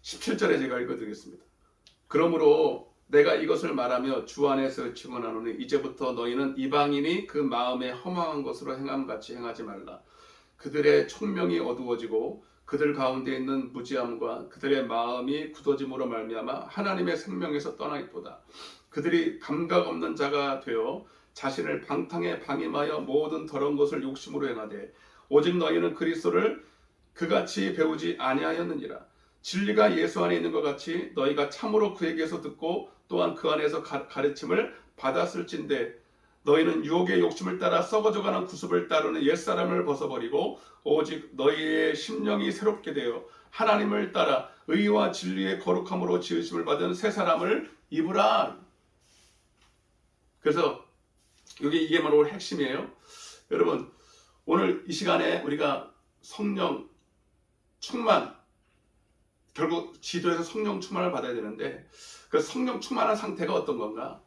17절에 제가 읽어드리겠습니다. 그러므로 내가 이것을 말하며 주 안에서 증언하노니 이제부터 너희는 이방인이 그 마음에 허망한 것으로 행함같이 행하지 말라. 그들의 총명이 어두워지고 그들 가운데 있는 무지함과 그들의 마음이 굳어짐으로 말미암아 하나님의 생명에서 떠나 있도다. 그들이 감각 없는 자가 되어 자신을 방탕에 방임하여 모든 더러운 것을 욕심으로 행하되 오직 너희는 그같이 배우지 아니하였느니라. 진리가 예수 안에 있는 것 같이 너희가 참으로 그에게서 듣고 또한 그 안에서 가르침을 받았을진데 너희는 유혹의 욕심을 따라 썩어져가는 구습을 따르는 옛사람을 벗어버리고 오직 너희의 심령이 새롭게 되어 하나님을 따라 의와 진리의 거룩함으로 지으심을 받은 새 사람을 입으라. 그래서 이게 바로 핵심이에요. 여러분, 오늘 이 시간에 우리가 성령 충만, 결국 지도에서 성령 충만을 받아야 되는데 그 성령 충만한 상태가 어떤 건가?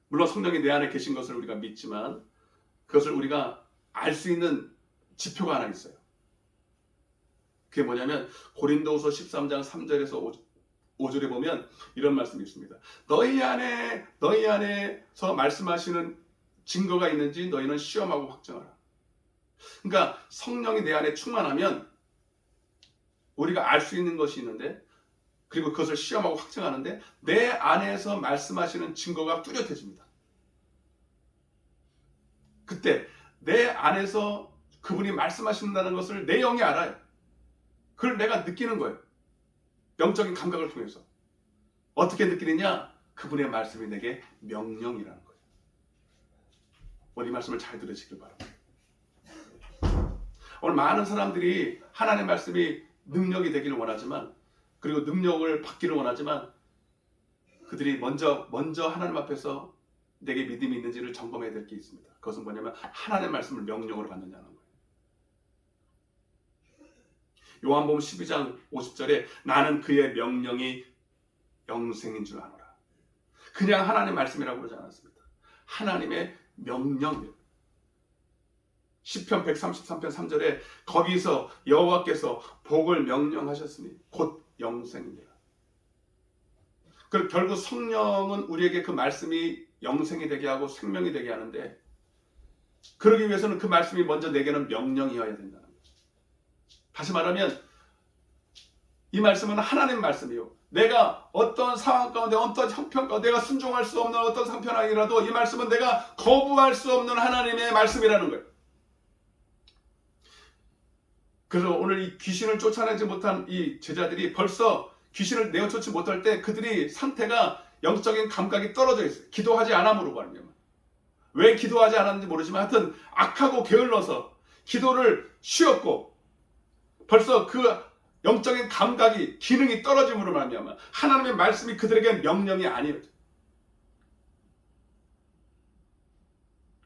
물론 성령이 내 안에 계신 것을 우리가 믿지만 그것을 우리가 알 수 있는 지표가 하나 있어요. 그게 뭐냐면 고린도후서 13장 3절에서 5절에 보면 이런 말씀이 있습니다. 너희 안에서 말씀하시는 증거가 있는지 너희는 시험하고 확정하라. 그러니까 성령이 내 안에 충만하면 우리가 알 수 있는 것이 있는데 그리고 그것을 시험하고 확정하는데 내 안에서 말씀하시는 증거가 뚜렷해집니다. 그때 내 안에서 그분이 말씀하신다는 것을 내 영이 알아요. 그걸 내가 느끼는 거예요. 영적인 감각을 통해서. 어떻게 느끼느냐? 그분의 말씀이 내게 명령이라는 거예요. 오늘 이 말씀을 잘 들으시길 바랍니다. 오늘 많은 사람들이 하나님의 말씀이 능력이 되기를 원하지만 그리고 능력을 받기를 원하지만 그들이 먼저 하나님 앞에서 내게 믿음이 있는지를 점검해야 될 게 있습니다. 그것은 뭐냐면 하나님의 말씀을 명령으로 받느냐는 거예요. 요한복음 12장 50절에 나는 그의 명령이 영생인 줄 아노라. 그냥 하나님의 말씀이라고 그러지 않았습니다. 하나님의 명령이에요. 시편 133편 3절에 거기서 여호와께서 복을 명령하셨으니 곧 영생이니라. 결국 성령은 우리에게 그 말씀이 영생이 되게 하고 생명이 되게 하는데 그러기 위해서는 그 말씀이 먼저 내게는 명령이어야 된다는 거죠. 다시 말하면 이 말씀은 하나님 말씀이요. 내가 어떤 상황 가운데 어떤 형편 가운데 내가 순종할 수 없는 어떤 상편이라도 이 말씀은 내가 거부할 수 없는 하나님의 말씀이라는 거예요. 그래서 오늘 이 귀신을 쫓아내지 못한 이 제자들이 벌써 귀신을 내어쫓지 못할 때 그들이 상태가 영적인 감각이 떨어져 있어요. 기도하지 않음으로 말미암아. 왜 기도하지 않았는지 모르지만 하여튼 악하고 게을러서 기도를 쉬었고 벌써 그 영적인 감각이 기능이 떨어짐으로 말미암아 하나님의 말씀이 그들에게 명령이 아니에요.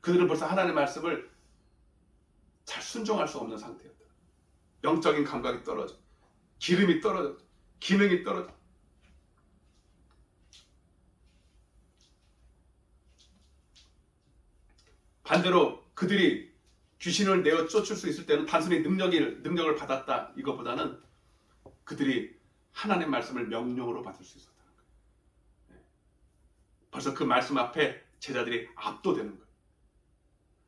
그들은 벌써 하나님의 말씀을 잘 순종할 수 없는 상태였다. 영적인 감각이 떨어져, 기름이 떨어져, 기능이 떨어져. 반대로 그들이 귀신을 내어 쫓을 수 있을 때는 단순히 능력을 받았다 이것보다는 그들이 하나님의 말씀을 명령으로 받을 수 있었다는 거예요. 벌써 그 말씀 앞에 제자들이 압도되는 거예요.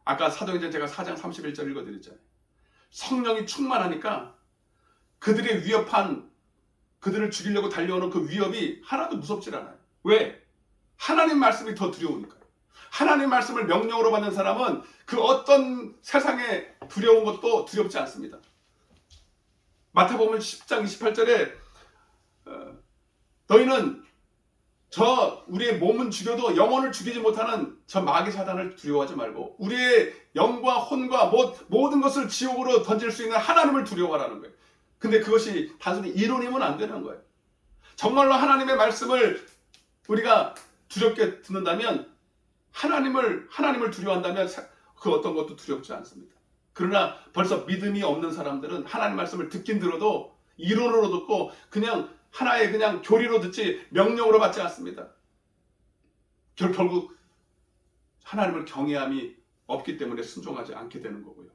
아까 사도행전 제가 4장 31절 읽어드렸잖아요. 성령이 충만하니까 그들의 위협한 그들을 죽이려고 달려오는 그 위협이 하나도 무섭질 않아요. 왜? 하나님 말씀이 더 두려우니까요. 하나님 말씀을 명령으로 받는 사람은 그 어떤 세상에 두려운 것도 두렵지 않습니다. 마태복음 10장 28절에 너희는 우리의 몸은 죽여도 영혼을 죽이지 못하는 저 마귀 사단을 두려워하지 말고 우리의 영과 혼과 모든 것을 지옥으로 던질 수 있는 하나님을 두려워하라는 거예요. 근데 그것이 단순히 이론이면 안 되는 거예요. 정말로 하나님의 말씀을 우리가 두렵게 듣는다면 하나님을 두려워한다면 그 어떤 것도 두렵지 않습니다. 그러나 벌써 믿음이 없는 사람들은 하나님 말씀을 듣긴 들어도 이론으로 듣고 그냥 하나의 그냥 교리로 듣지 명령으로 받지 않습니다. 결국 하나님을 경외함이 없기 때문에 순종하지 않게 되는 거고요.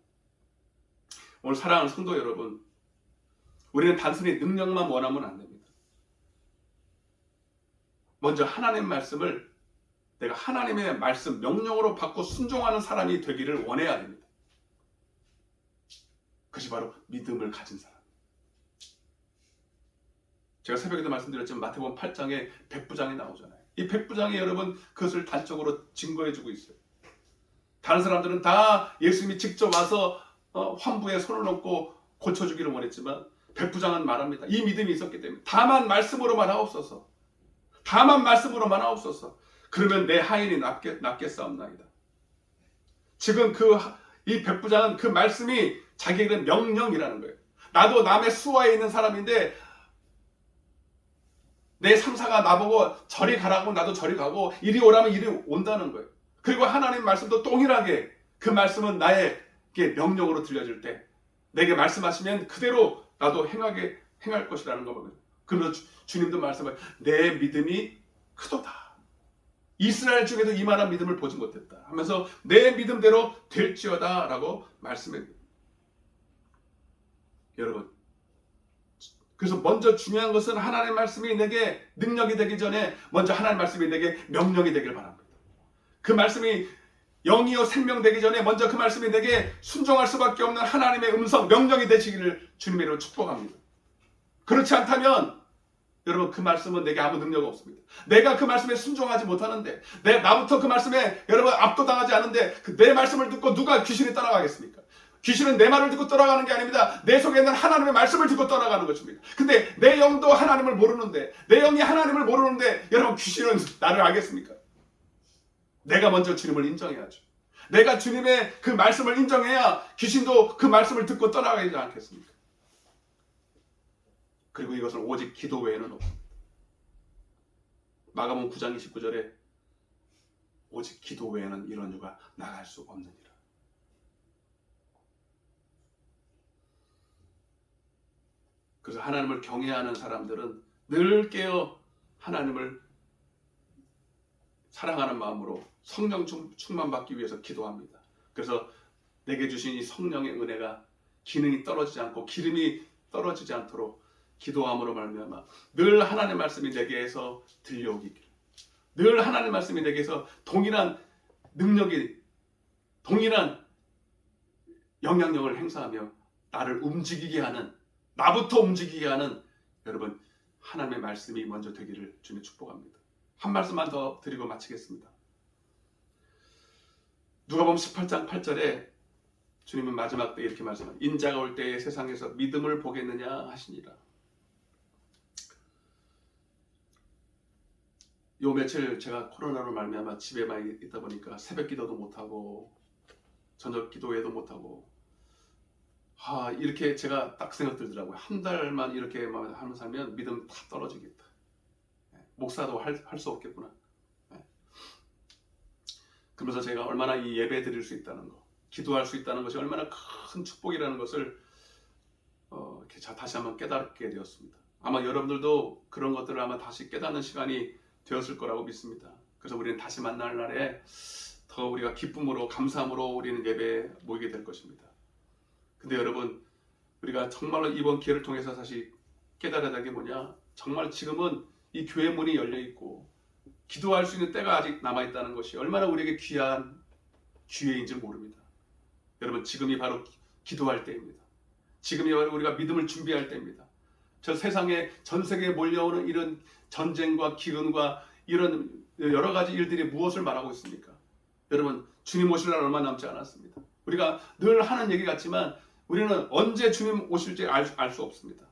오늘 사랑하는 성도 여러분, 우리는 단순히 능력만 원하면 안 됩니다. 먼저 하나님 말씀을 내가 하나님의 말씀 명령으로 받고 순종하는 사람이 되기를 원해야 됩니다. 그것이 바로 믿음을 가진 사람. 제가 새벽에도 말씀드렸지만 마태복음 8장에 백부장이 나오잖아요. 이 백부장이 여러분 그것을 단적으로 증거해주고 있어요. 다른 사람들은 다 예수님이 직접 와서 환부에 손을 얹고 고쳐주기를 원했지만 백부장은 말합니다. 이 믿음이 있었기 때문에 다만 말씀으로만 하옵소서. 다만 말씀으로만 하옵소서. 그러면 내 하인이 낫겠사옵나이다. 지금 이 백부장은 그 말씀이 자기에게는 명령이라는 거예요. 나도 남의 수하에 있는 사람인데 내 상사가 나보고 저리 가라고 나도 저리 가고 이리 오라면 이리 온다는 거예요. 그리고 하나님 말씀도 동일하게 그 말씀은 나에게 명령으로 들려질 때 내게 말씀하시면 그대로 나도 행할 것이라는 거거든요. 그래서 주님도 말씀하세요. 내 믿음이 크도다. 이스라엘 중에도 이만한 믿음을 보지 못했다 하면서 내 믿음대로 될지어다 라고 말씀해요. 여러분, 그래서 먼저 중요한 것은 하나님의 말씀이 내게 능력이 되기 전에 먼저 하나님의 말씀이 내게 명령이 되길 바랍니다. 그 말씀이 영이요 생명되기 전에 먼저 그 말씀이 내게 순종할 수밖에 없는 하나님의 음성, 명령이 되시기를 주님의 이름으로 축복합니다. 그렇지 않다면 여러분 그 말씀은 내게 아무 능력 없습니다. 내가 그 말씀에 순종하지 못하는데 나부터 그 말씀에 여러분 압도당하지 않은데 내 말씀을 듣고 누가 귀신이 떠나가겠습니까? 귀신은 내 말을 듣고 떠나가는 게 아닙니다. 내 속에 있는 하나님의 말씀을 듣고 떠나가는 것입니다. 근데 내 영도 하나님을 모르는데 내 영이 하나님을 모르는데 여러분 귀신은 나를 알겠습니까? 내가 먼저 주님을 인정해야죠. 내가 주님의 그 말씀을 인정해야 귀신도 그 말씀을 듣고 떠나가지 않겠습니까? 그리고 이것은 오직 기도 외에는 없습니다. 마가복음 9장 29절에 오직 기도 외에는 이런 유가 나갈 수 없느니라. 그래서 하나님을 경외하는 사람들은 늘 깨어 하나님을 사랑하는 마음으로 성령 충만받기 위해서 기도합니다. 그래서 내게 주신 이 성령의 은혜가 기능이 떨어지지 않고 기름이 떨어지지 않도록 기도함으로 말미암아 늘 하나님의 말씀이 내게서 들려오기를, 늘 하나님의 말씀이 내게서 동일한 능력이, 동일한 영향력을 행사하며 나를 움직이게 하는, 나부터 움직이게 하는 여러분 하나님의 말씀이 먼저 되기를 주님 축복합니다. 한 말씀만 더 드리고 마치겠습니다. 누가복음 18장 8절에 주님은 마지막 때 이렇게 말씀합니다. 인자가 올 때에 세상에서 믿음을 보겠느냐 하시니라. 요 며칠 제가 코로나로 말미암아 집에만 있다 보니까 새벽 기도도 못하고 저녁 기도회도 못하고 이렇게 제가 딱 생각 들더라고요. 한 달만 이렇게 하면 살면 믿음 다 떨어지겠다. 목사도 할 수 없겠구나. 그러면서 제가 얼마나 이 예배 드릴 수 있다는 거, 기도할 수 있다는 것이 얼마나 큰 축복이라는 것을 이렇게 다시 한번 깨닫게 되었습니다. 아마 여러분들도 그런 것들을 아마 다시 깨닫는 시간이 되었을 거라고 믿습니다. 그래서 우리는 다시 만날 날에 더 우리가 기쁨으로 감사함으로 우리는 예배에 모이게 될 것입니다. 근데 여러분 우리가 정말로 이번 기회를 통해서 사실 깨달아야 될 게 뭐냐, 정말 지금은 이 교회 문이 열려 있고 기도할 수 있는 때가 아직 남아있다는 것이 얼마나 우리에게 귀한 기회인지 모릅니다. 여러분 지금이 바로 기도할 때입니다. 지금이 바로 우리가 믿음을 준비할 때입니다. 저 세상에 전 세계에 몰려오는 이런 전쟁과 기근과 이런 여러 가지 일들이 무엇을 말하고 있습니까? 여러분 주님 오실 날 얼마 남지 않았습니다. 우리가 늘 하는 얘기 같지만 우리는 언제 주님 오실지 알 수 없습니다.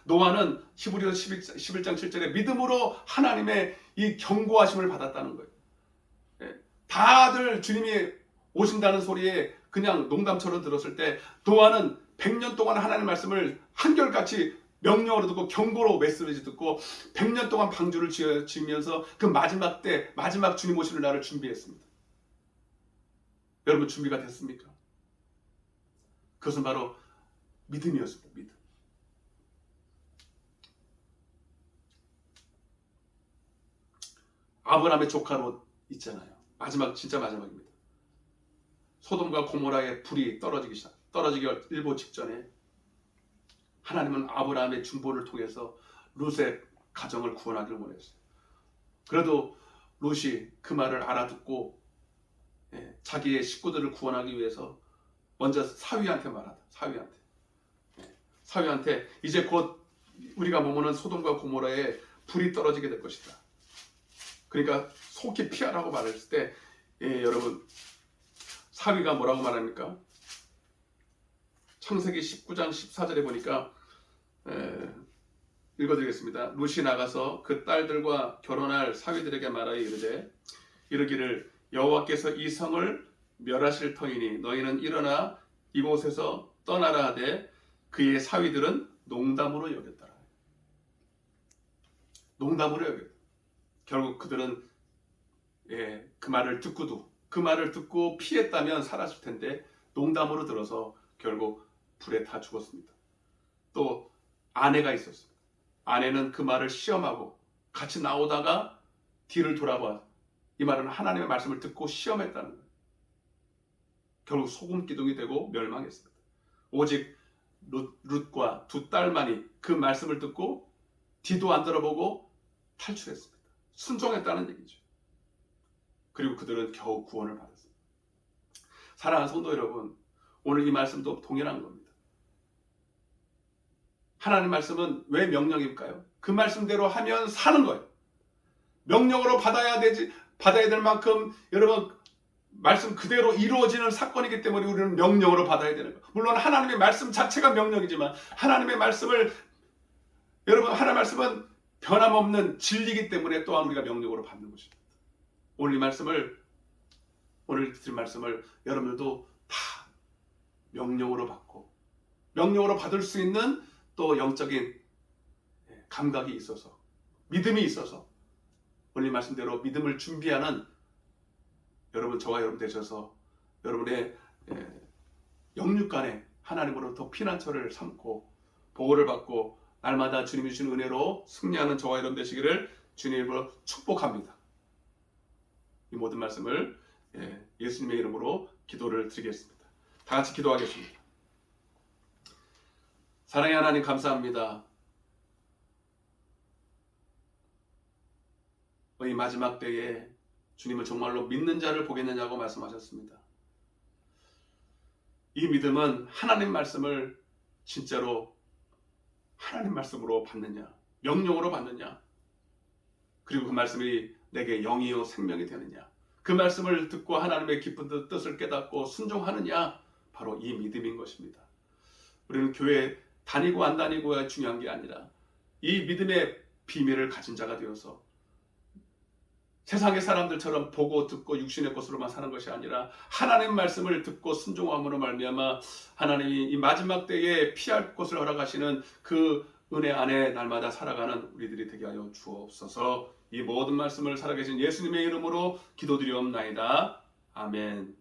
노아는 히브리서 11장 7절에 믿음으로 하나님의 이 경고하심을 받았다는 거예요. 다들 주님이 오신다는 소리에 그냥 농담처럼 들었을 때 노아는 100년 동안 하나님의 말씀을 한결같이 명령으로 듣고 경고로 메시지 듣고 100년 동안 방주를 지으면서 그 마지막 때 마지막 주님 오시는 날을 준비했습니다. 여러분 준비가 됐습니까? 그것은 바로 믿음이었습니다. 믿음. 아브라함의 조카 롯 있잖아요. 마지막 진짜 마지막입니다. 소돔과 고모라의 불이 떨어지기 일보 직전에 하나님은 아브라함의 중보를 통해서 롯의 가정을 구원하기를 원했어요. 그래도 롯이 그 말을 알아듣고 자기의 식구들을 구원하기 위해서 먼저 사위한테 말하다. 사위한테 이제 곧 우리가 머무는 소돔과 고모라에 불이 떨어지게 될 것이다. 그러니까 속히 피하라고 말했을 때 여러분 사위가 뭐라고 말합니까? 창세기 19장 14절에 보니까 읽어드리겠습니다. 룻이 나가서 그 딸들과 결혼할 사위들에게 말하여 이르기를 여호와께서 이 성을 멸하실 터이니 너희는 일어나 이곳에서 떠나라 하되 그의 사위들은 농담으로 여겼더라. 농담으로 여겼다. 결국 그들은 그 말을 듣고 피했다면 살았을 텐데 농담으로 들어서 결국 불에 타 죽었습니다. 또 아내가 있었습니다. 아내는 그 말을 시험하고 같이 나오다가 뒤를 돌아봐. 이 말은 하나님의 말씀을 듣고 시험했다는 거예요. 결국 소금 기둥이 되고 멸망했습니다. 오직 룻과 두 딸만이 그 말씀을 듣고 뒤도 안 돌아보고 탈출했습니다. 순종했다는 얘기죠. 그리고 그들은 겨우 구원을 받았습니다. 사랑하는 성도 여러분, 오늘 이 말씀도 동일한 겁니다. 하나님 말씀은 왜 명령일까요? 그 말씀대로 하면 사는 거예요. 명령으로 받아야 될 만큼 여러분 말씀 그대로 이루어지는 사건이기 때문에 우리는 명령으로 받아야 되는 거예요. 물론 하나님의 말씀 자체가 명령이지만 하나님의 말씀은 변함없는 진리이기 때문에 또한 우리가 명령으로 받는 것입니다. 오늘 드린 말씀을 여러분들도 다 명령으로 받고 명령으로 받을 수 있는 또 영적인 감각이 있어서 믿음이 있어서 오늘 말씀대로 믿음을 준비하는 여러분 저와 여러분 되셔서 여러분의 영육간에 하나님으로부터 피난처를 삼고 보호를 받고 날마다 주님이 주신 은혜로 승리하는 저와 여러분 되시기를 주님으로 축복합니다. 이 모든 말씀을 예수님의 이름으로 기도를 드리겠습니다. 다 같이 기도하겠습니다. 사랑의 하나님 감사합니다. 이 마지막 때에 주님을 정말로 믿는 자를 보겠느냐고 말씀하셨습니다. 이 믿음은 하나님 말씀을 진짜로 하나님 말씀으로 받느냐, 명령으로 받느냐, 그리고 그 말씀이 내게 영이요 생명이 되느냐, 그 말씀을 듣고 하나님의 깊은 뜻을 깨닫고 순종하느냐, 바로 이 믿음인 것입니다. 우리는 교회 다니고 안 다니고가 중요한 게 아니라 이 믿음의 비밀을 가진 자가 되어서 세상의 사람들처럼 보고 듣고 육신의 것으로만 사는 것이 아니라 하나님 말씀을 듣고 순종함으로 말미암아 하나님이 이 마지막 때에 피할 것을 허락하시는 그 은혜 안에 날마다 살아가는 우리들이 되게 하여 주옵소서. 이 모든 말씀을 살아계신 예수님의 이름으로 기도드리옵나이다. 아멘.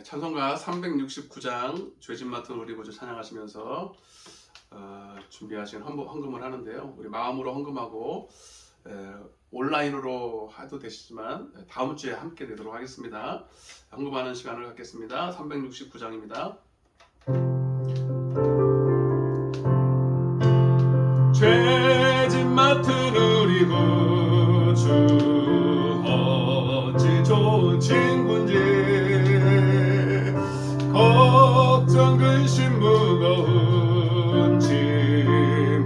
찬송가 369장 죄짐 맡은 우리 구주 찬양하시면서 준비하신 헌금을 하는데요. 우리 마음으로 헌금하고 온라인으로 해도 되시지만 다음 주에 함께 되도록 하겠습니다. 헌금하는 시간을 갖겠습니다. 369장입니다. 죄짐 맡은 우리 구주 어찌 좋은 친구인지 걱정 근심 무거운 짐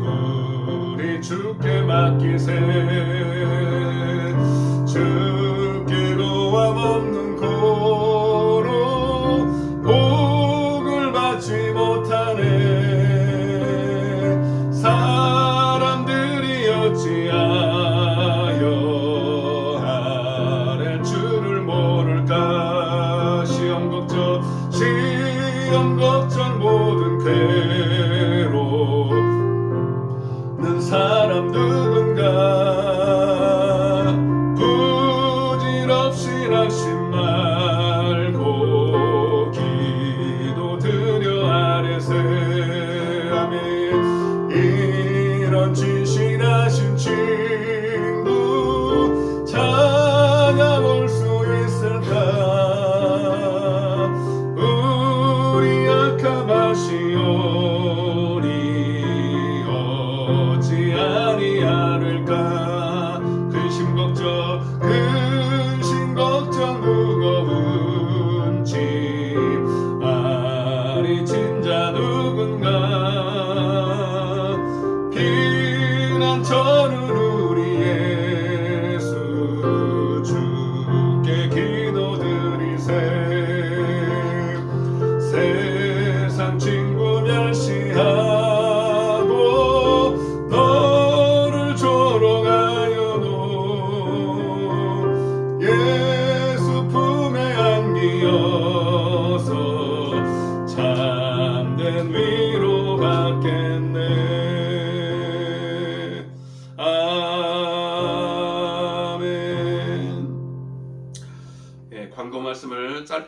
우리 주께 맡기세. 주께로 함 없는 고로 복을 받지 못하네. 사람들이 어찌하여 아랠 줄을 모를까. 시험 걱정 모든 괴로는 사람 누군가. 부질없이 낙심 말고 기도드려 아뢰세. 아멘. 이런 진실하신 친구 찾아볼 수 있을까. 하시오니 어찌 아니하를까. 근심 걱정 무거운 짐 아리 진자 누군가.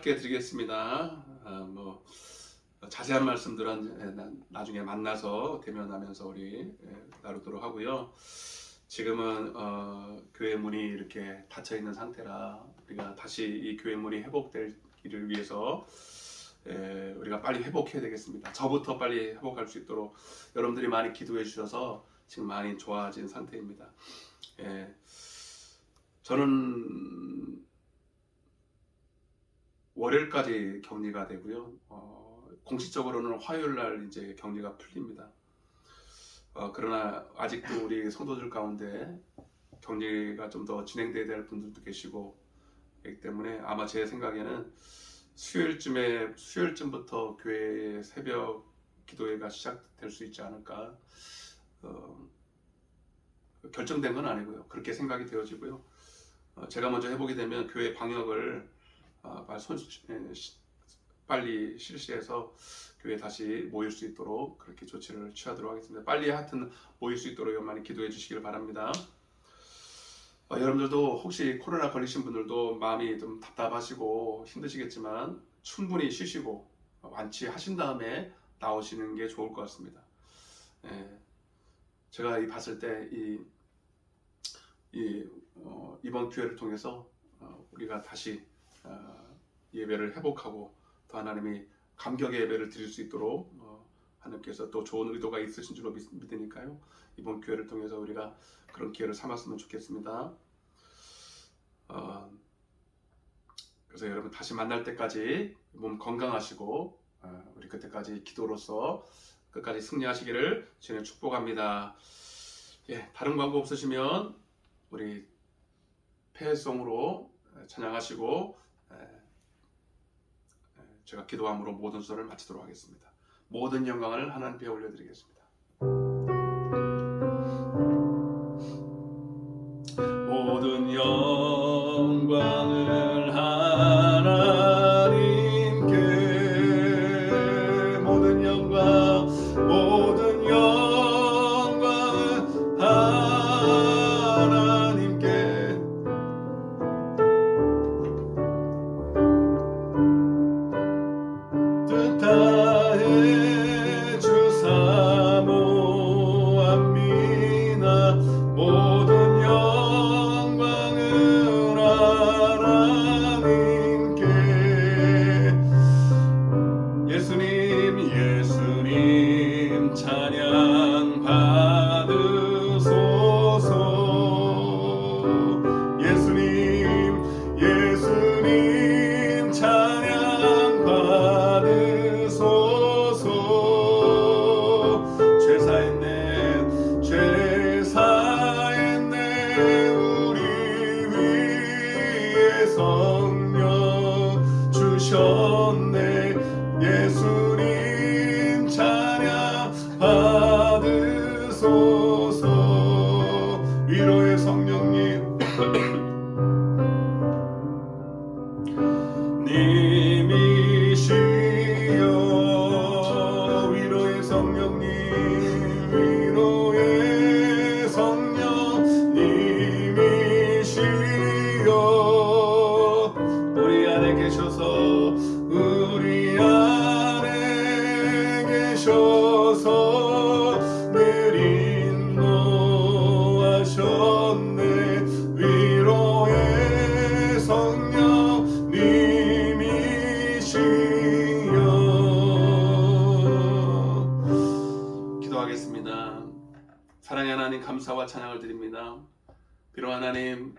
짧게 드리겠습니다. 자세한 말씀들은 나중에 만나서 대면하면서 우리 나누도록 하고요. 지금은 교회 문이 이렇게 닫혀 있는 상태라 우리가 다시 이 교회 문이 회복되기를 위해서 우리가 빨리 회복해야 되겠습니다. 저부터 빨리 회복할 수 있도록 여러분들이 많이 기도해 주셔서 지금 많이 좋아진 상태입니다. 저는 월요일까지 격리가 되고요. 공식적으로는 화요일 날 이제 격리가 풀립니다. 그러나 아직도 우리 성도들 가운데 격리가 좀 더 진행돼야 될 분들도 계시고 그렇기 때문에 아마 제 생각에는 수요일쯤부터 교회의 새벽 기도회가 시작될 수 있지 않을까. 결정된 건 아니고요. 그렇게 생각이 되어지고요. 제가 먼저 해보게 되면 교회 방역을 빨리 실시해서 교회 다시 모일 수 있도록 그렇게 조치를 취하도록 하겠습니다. 빨리 하여튼 모일 수 있도록 많이 기도해 주시길 바랍니다. 여러분들도 혹시 코로나 걸리신 분들도 마음이 좀 답답하시고 힘드시겠지만 충분히 쉬시고 완치하신 다음에 나오시는 게 좋을 것 같습니다. 제가 봤을 때 이번 기회를 통해서 우리가 다시 예배를 회복하고 또 하나님이 감격의 예배를 드릴 수 있도록 하나님께서 또 좋은 의도가 있으신 줄로 믿으니까요. 이번 기회를 통해서 우리가 그런 기회를 삼았으면 좋겠습니다. 그래서 여러분 다시 만날 때까지 몸 건강하시고 우리 그때까지 기도로서 끝까지 승리하시기를 주님 축복합니다. 다른 광고 없으시면 우리 폐송으로 찬양하시고 제가 기도함으로 모든 수를 마치도록 하겠습니다. 모든 영광을 하나님께 올려드리겠습니다. 모든 영광을 하나님께 모든 영광을 하나님께 뜻하에 주 사모합니다. 모든 영광을 하나님께 예수님 찬양 받으소서. 예수님 찬양 받으소서. 죄사했네 우리 위에 성령 주셨네. 예수님 찬양 받으소서. 위로의 성령님 님이시여. 위로의 성령님 님이시여. 우리 안에 계셔서 늘 인도하셨네. 위로의 성령 님이시여. 기도하겠습니다. 사랑의 하나님, 감사와 찬양을 드립니다. 비록 하나님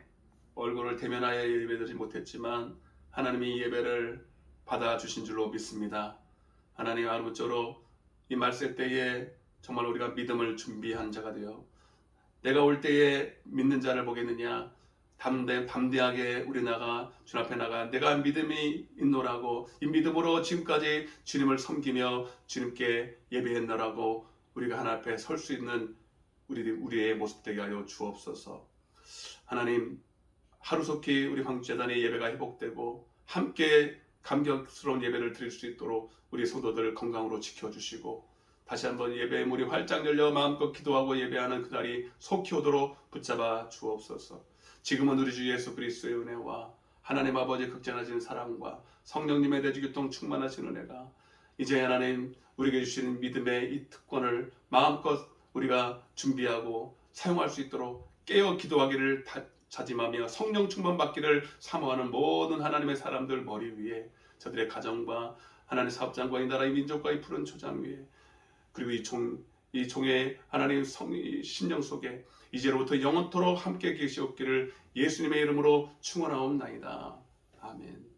얼굴을 대면하여 예배드리지 못했지만 하나님이 예배를 받아주신 줄로 믿습니다. 하나님 아무쪼록 이 말세 때에 정말 우리가 믿음을 준비한 자가 되어 내가 올 때에 믿는 자를 보겠느냐. 담대하게 우리 주 앞에 나가 내가 믿음이 있노라고 이 믿음으로 지금까지 주님을 섬기며 주님께 예배했노라고 우리가 하나님 앞에 설 수 있는 우리의 모습 되게 하여 주옵소서. 하나님 하루속히 우리 황제단의 예배가 회복되고 함께 감격스러운 예배를 드릴 수 있도록 우리 성도들 건강으로 지켜주시고 다시 한번 예배의 문이 활짝 열려 마음껏 기도하고 예배하는 그날이 속히 오도록 붙잡아 주옵소서. 지금은 우리 주 예수 그리스도의 은혜와 하나님 아버지 극진하신 사랑과 성령님의 대주교통 충만하신 은혜가 이제 하나님 우리에게 주시는 믿음의 이 특권을 마음껏 우리가 준비하고 사용할 수 있도록 깨어 기도하기를 다짐하며 성령 충만 받기를 사모하는 모든 하나님의 사람들 머리 위에 저들의 가정과 하나님의 사업장과 이 나라의 민족과 이 푸른 초장 위에 그리고 이 종의 하나님 심령 속에 이제로부터 영원토록 함께 계시옵기를 예수님의 이름으로 축원하옵나이다. 아멘.